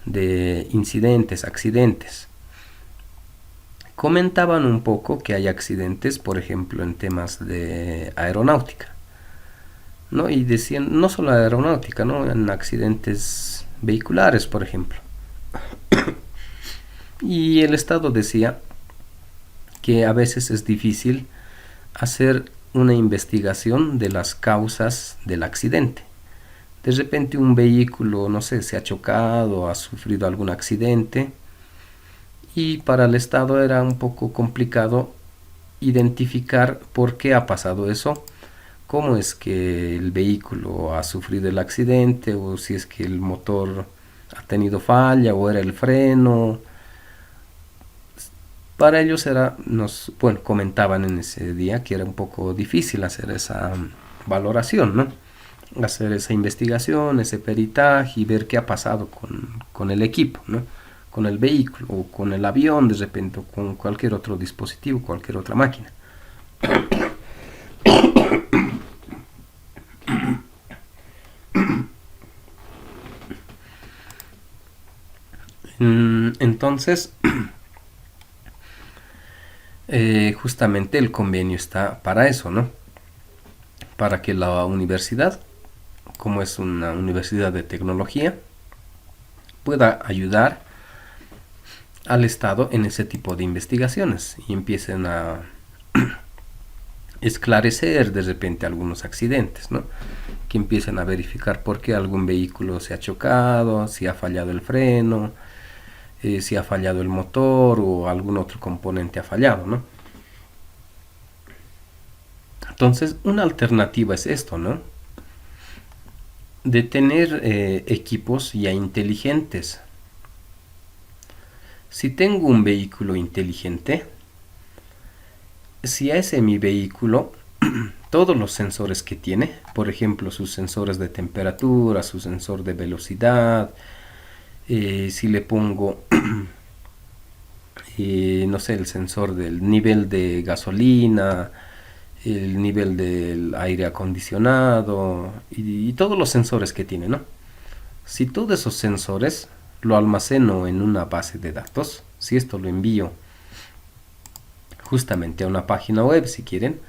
A: de incidentes, accidentes. Comentaban un poco que hay accidentes, por ejemplo, en temas de aeronáutica, ¿no? Y decían, no solo aeronáutica, ¿no? En accidentes vehiculares, por ejemplo. Y el Estado decía que a veces es difícil hacer una investigación de las causas del accidente. De repente un vehículo, no sé, se ha chocado, ha sufrido algún accidente y para el Estado era un poco complicado identificar por qué ha pasado eso, cómo es que el vehículo ha sufrido el accidente o si es que el motor ha tenido falla o era el freno. Para ellos comentaban en ese día que era un poco difícil hacer esa valoración, ¿no? Hacer esa investigación, ese peritaje y ver qué ha pasado con el equipo, ¿no? Con el vehículo o con el avión de repente o con cualquier otro dispositivo, cualquier otra máquina. Entonces, justamente el convenio está para eso, ¿no? Para que la universidad, como es una universidad de tecnología, pueda ayudar al Estado en ese tipo de investigaciones y empiecen a esclarecer de repente algunos accidentes, ¿no? Que empiecen a verificar por qué algún vehículo se ha chocado, si ha fallado el freno, si ha fallado el motor o algún otro componente ha fallado, ¿no? Entonces, una alternativa es esto, ¿no? De tener equipos ya inteligentes. Si tengo un vehículo inteligente, si a ese mi vehículo, todos los sensores que tiene, por ejemplo, sus sensores de temperatura, su sensor de velocidad, Si le pongo, no sé, el sensor del nivel de gasolina, el nivel del aire acondicionado y todos los sensores que tiene, ¿no? Si todos esos sensores lo almaceno en una base de datos, si esto lo envío justamente a una página web, si quieren,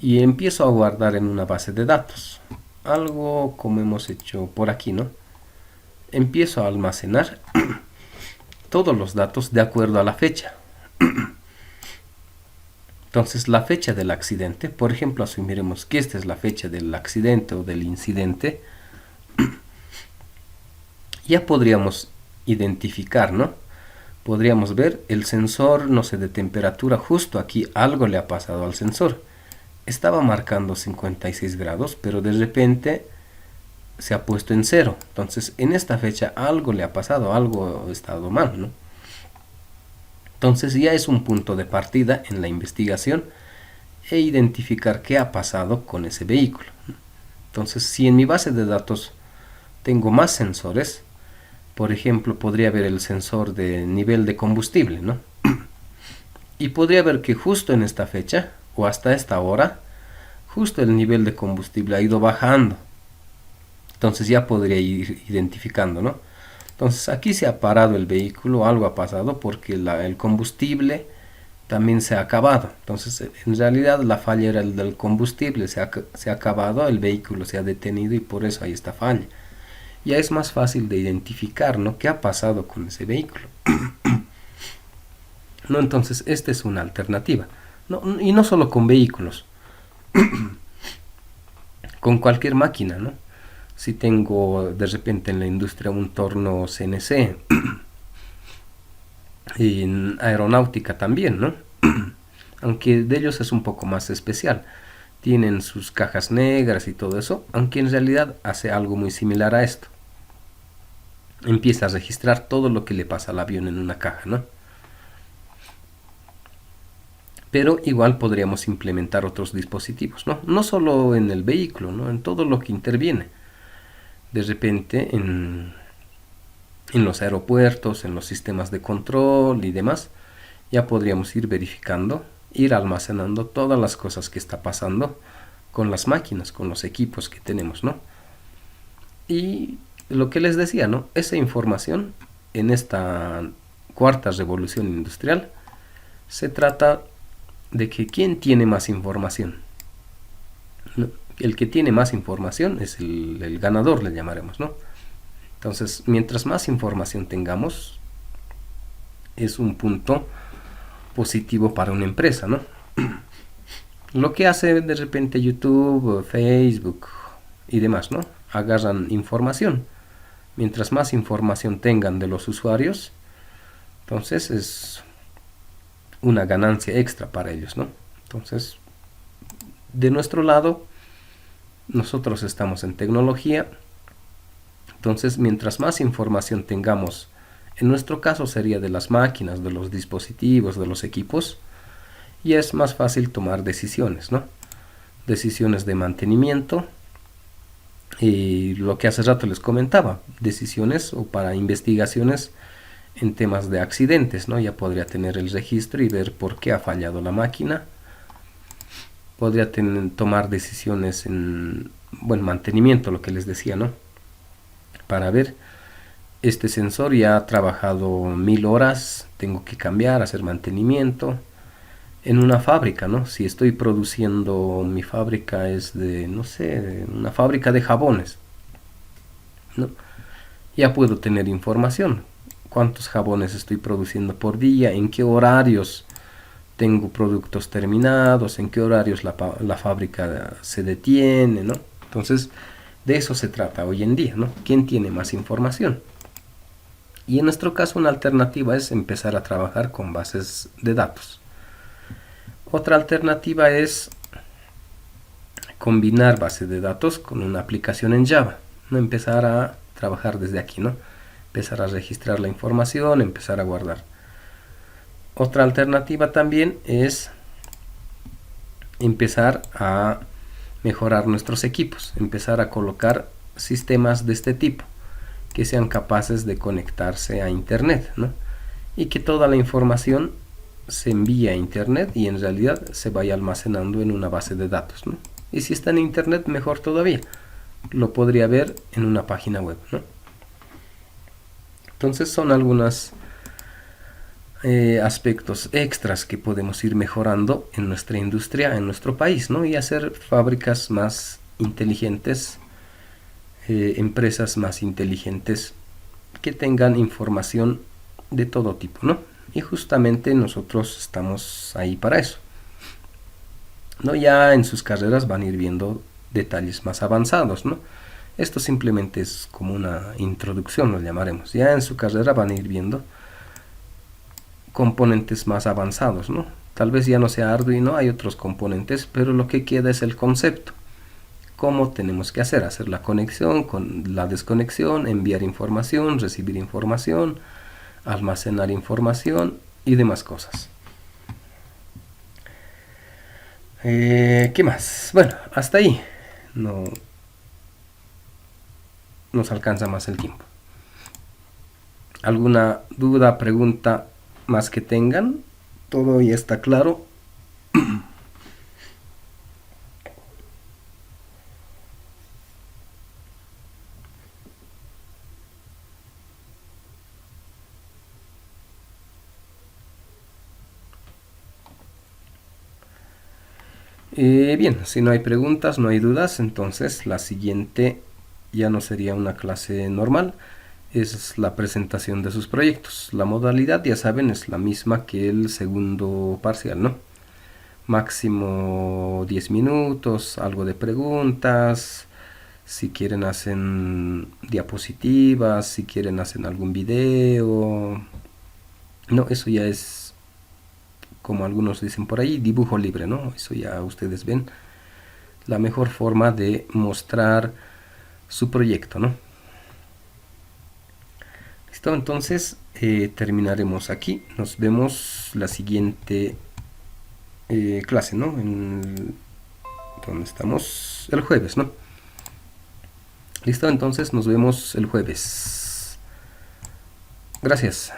A: y empiezo a guardar en una base de datos, algo como hemos hecho por aquí, ¿no? Empiezo a almacenar todos los datos de acuerdo a la fecha. Entonces, la fecha del accidente, por ejemplo, asumiremos que esta es la fecha del accidente o del incidente, ya podríamos identificar, ¿no? Podríamos ver el sensor, no sé, de temperatura, justo aquí algo le ha pasado al sensor. Estaba marcando 56 grados, pero de repente se ha puesto en 0. Entonces, en esta fecha algo le ha pasado, algo ha estado mal, ¿no? Entonces ya es un punto de partida en la investigación e identificar qué ha pasado con ese vehículo. Entonces, si en mi base de datos tengo más sensores, por ejemplo, podría ver el sensor de nivel de combustible, ¿no? Y podría ver que justo en esta fecha o hasta esta hora, justo el nivel de combustible ha ido bajando. Entonces ya podría ir identificando, ¿no? Entonces aquí se ha parado el vehículo, algo ha pasado porque el combustible también se ha acabado. Entonces en realidad la falla era el del combustible, se ha acabado, el vehículo se ha detenido y por eso hay esta falla. Ya es más fácil de identificar, ¿no? ¿Qué ha pasado con ese vehículo? ¿No? Entonces esta es una alternativa. No, y no solo con vehículos, con cualquier máquina, ¿no? Si tengo de repente en la industria un torno CNC, en aeronáutica también, ¿no? Aunque de ellos es un poco más especial. Tienen sus cajas negras y todo eso, aunque en realidad hace algo muy similar a esto. Empieza a registrar todo lo que le pasa al avión en una caja, ¿no? Pero igual podríamos implementar otros dispositivos, ¿no? No solo en el vehículo, ¿no? En todo lo que interviene. De repente en los aeropuertos, en los sistemas de control y demás, ya podríamos ir verificando, ir almacenando todas las cosas que está pasando con las máquinas, con los equipos que tenemos, ¿no? Y lo que les decía, ¿no? Esa información en esta cuarta revolución industrial se trata de que quién tiene más información. ¿No? El que tiene más información es el ganador, le llamaremos, ¿no? Entonces, mientras más información tengamos, es un punto positivo para una empresa, ¿no? Lo que hace de repente YouTube, Facebook y demás, ¿no? Agarran información. Mientras más información tengan de los usuarios, entonces es una ganancia extra para ellos, ¿no? Entonces, de nuestro lado, nosotros estamos en tecnología. Entonces, mientras más información tengamos, en nuestro caso sería de las máquinas, de los dispositivos, de los equipos, y es más fácil tomar decisiones, ¿no? Decisiones de mantenimiento y lo que hace rato les comentaba, decisiones o para investigaciones en temas de accidentes, ¿no? Ya podría tener el registro y ver por qué ha fallado la máquina. Podría tomar decisiones en buen mantenimiento, lo que les decía, ¿no? Para ver, este sensor ya ha trabajado 1000 horas, tengo que cambiar, hacer mantenimiento. En una fábrica, ¿no? Si estoy produciendo, mi fábrica es de, no sé, una fábrica de jabones, ¿no? Ya puedo tener información. ¿Cuántos jabones estoy produciendo por día? ¿En qué horarios tengo productos terminados? ¿En qué horarios la fábrica se detiene, ¿no? Entonces, de eso se trata hoy en día, ¿no? ¿Quién tiene más información? Y en nuestro caso, una alternativa es empezar a trabajar con bases de datos. Otra alternativa es combinar base de datos con una aplicación en Java, no empezar a trabajar desde aquí, ¿no? Empezar a registrar la información, empezar a guardar. Otra alternativa también es empezar a mejorar nuestros equipos, empezar a colocar sistemas de este tipo. que sean capaces de conectarse a internet, ¿no? Y que toda la información se envíe a internet y en realidad se vaya almacenando en una base de datos, ¿no? Y si está en internet, mejor todavía, lo podría ver en una página web, ¿no? Entonces son algunos aspectos extras que podemos ir mejorando en nuestra industria, en nuestro país, ¿no? Y hacer fábricas más inteligentes, empresas más inteligentes que tengan información de todo tipo, ¿no? Y justamente nosotros estamos ahí para eso, ¿no? Ya en sus carreras van a ir viendo detalles más avanzados, ¿no? Esto simplemente es como una introducción, lo llamaremos. Ya en su carrera van a ir viendo componentes más avanzados, ¿no? Tal vez ya no sea Arduino, hay otros componentes, pero lo que queda es el concepto. Cómo tenemos que hacer la conexión con la desconexión, enviar información, recibir información, almacenar información y demás cosas. ¿Qué más? Bueno, hasta ahí. No nos alcanza más el tiempo. ¿Alguna duda, pregunta más que tengan? ¿Todo ya está claro? Bien, si no hay preguntas, no hay dudas, entonces la siguiente ya no sería una clase normal, es la presentación de sus proyectos. La modalidad, ya saben, es la misma que el segundo parcial, ¿no? Máximo 10 minutos, algo de preguntas, si quieren hacen diapositivas, si quieren hacen algún video. No, eso ya es, como algunos dicen por ahí, dibujo libre, ¿no? Eso ya ustedes ven la mejor forma de mostrar su proyecto, ¿no? Listo, entonces terminaremos aquí. Nos vemos la siguiente clase, ¿no? ¿Dónde estamos? El jueves, ¿no? Listo, entonces nos vemos el jueves. Gracias.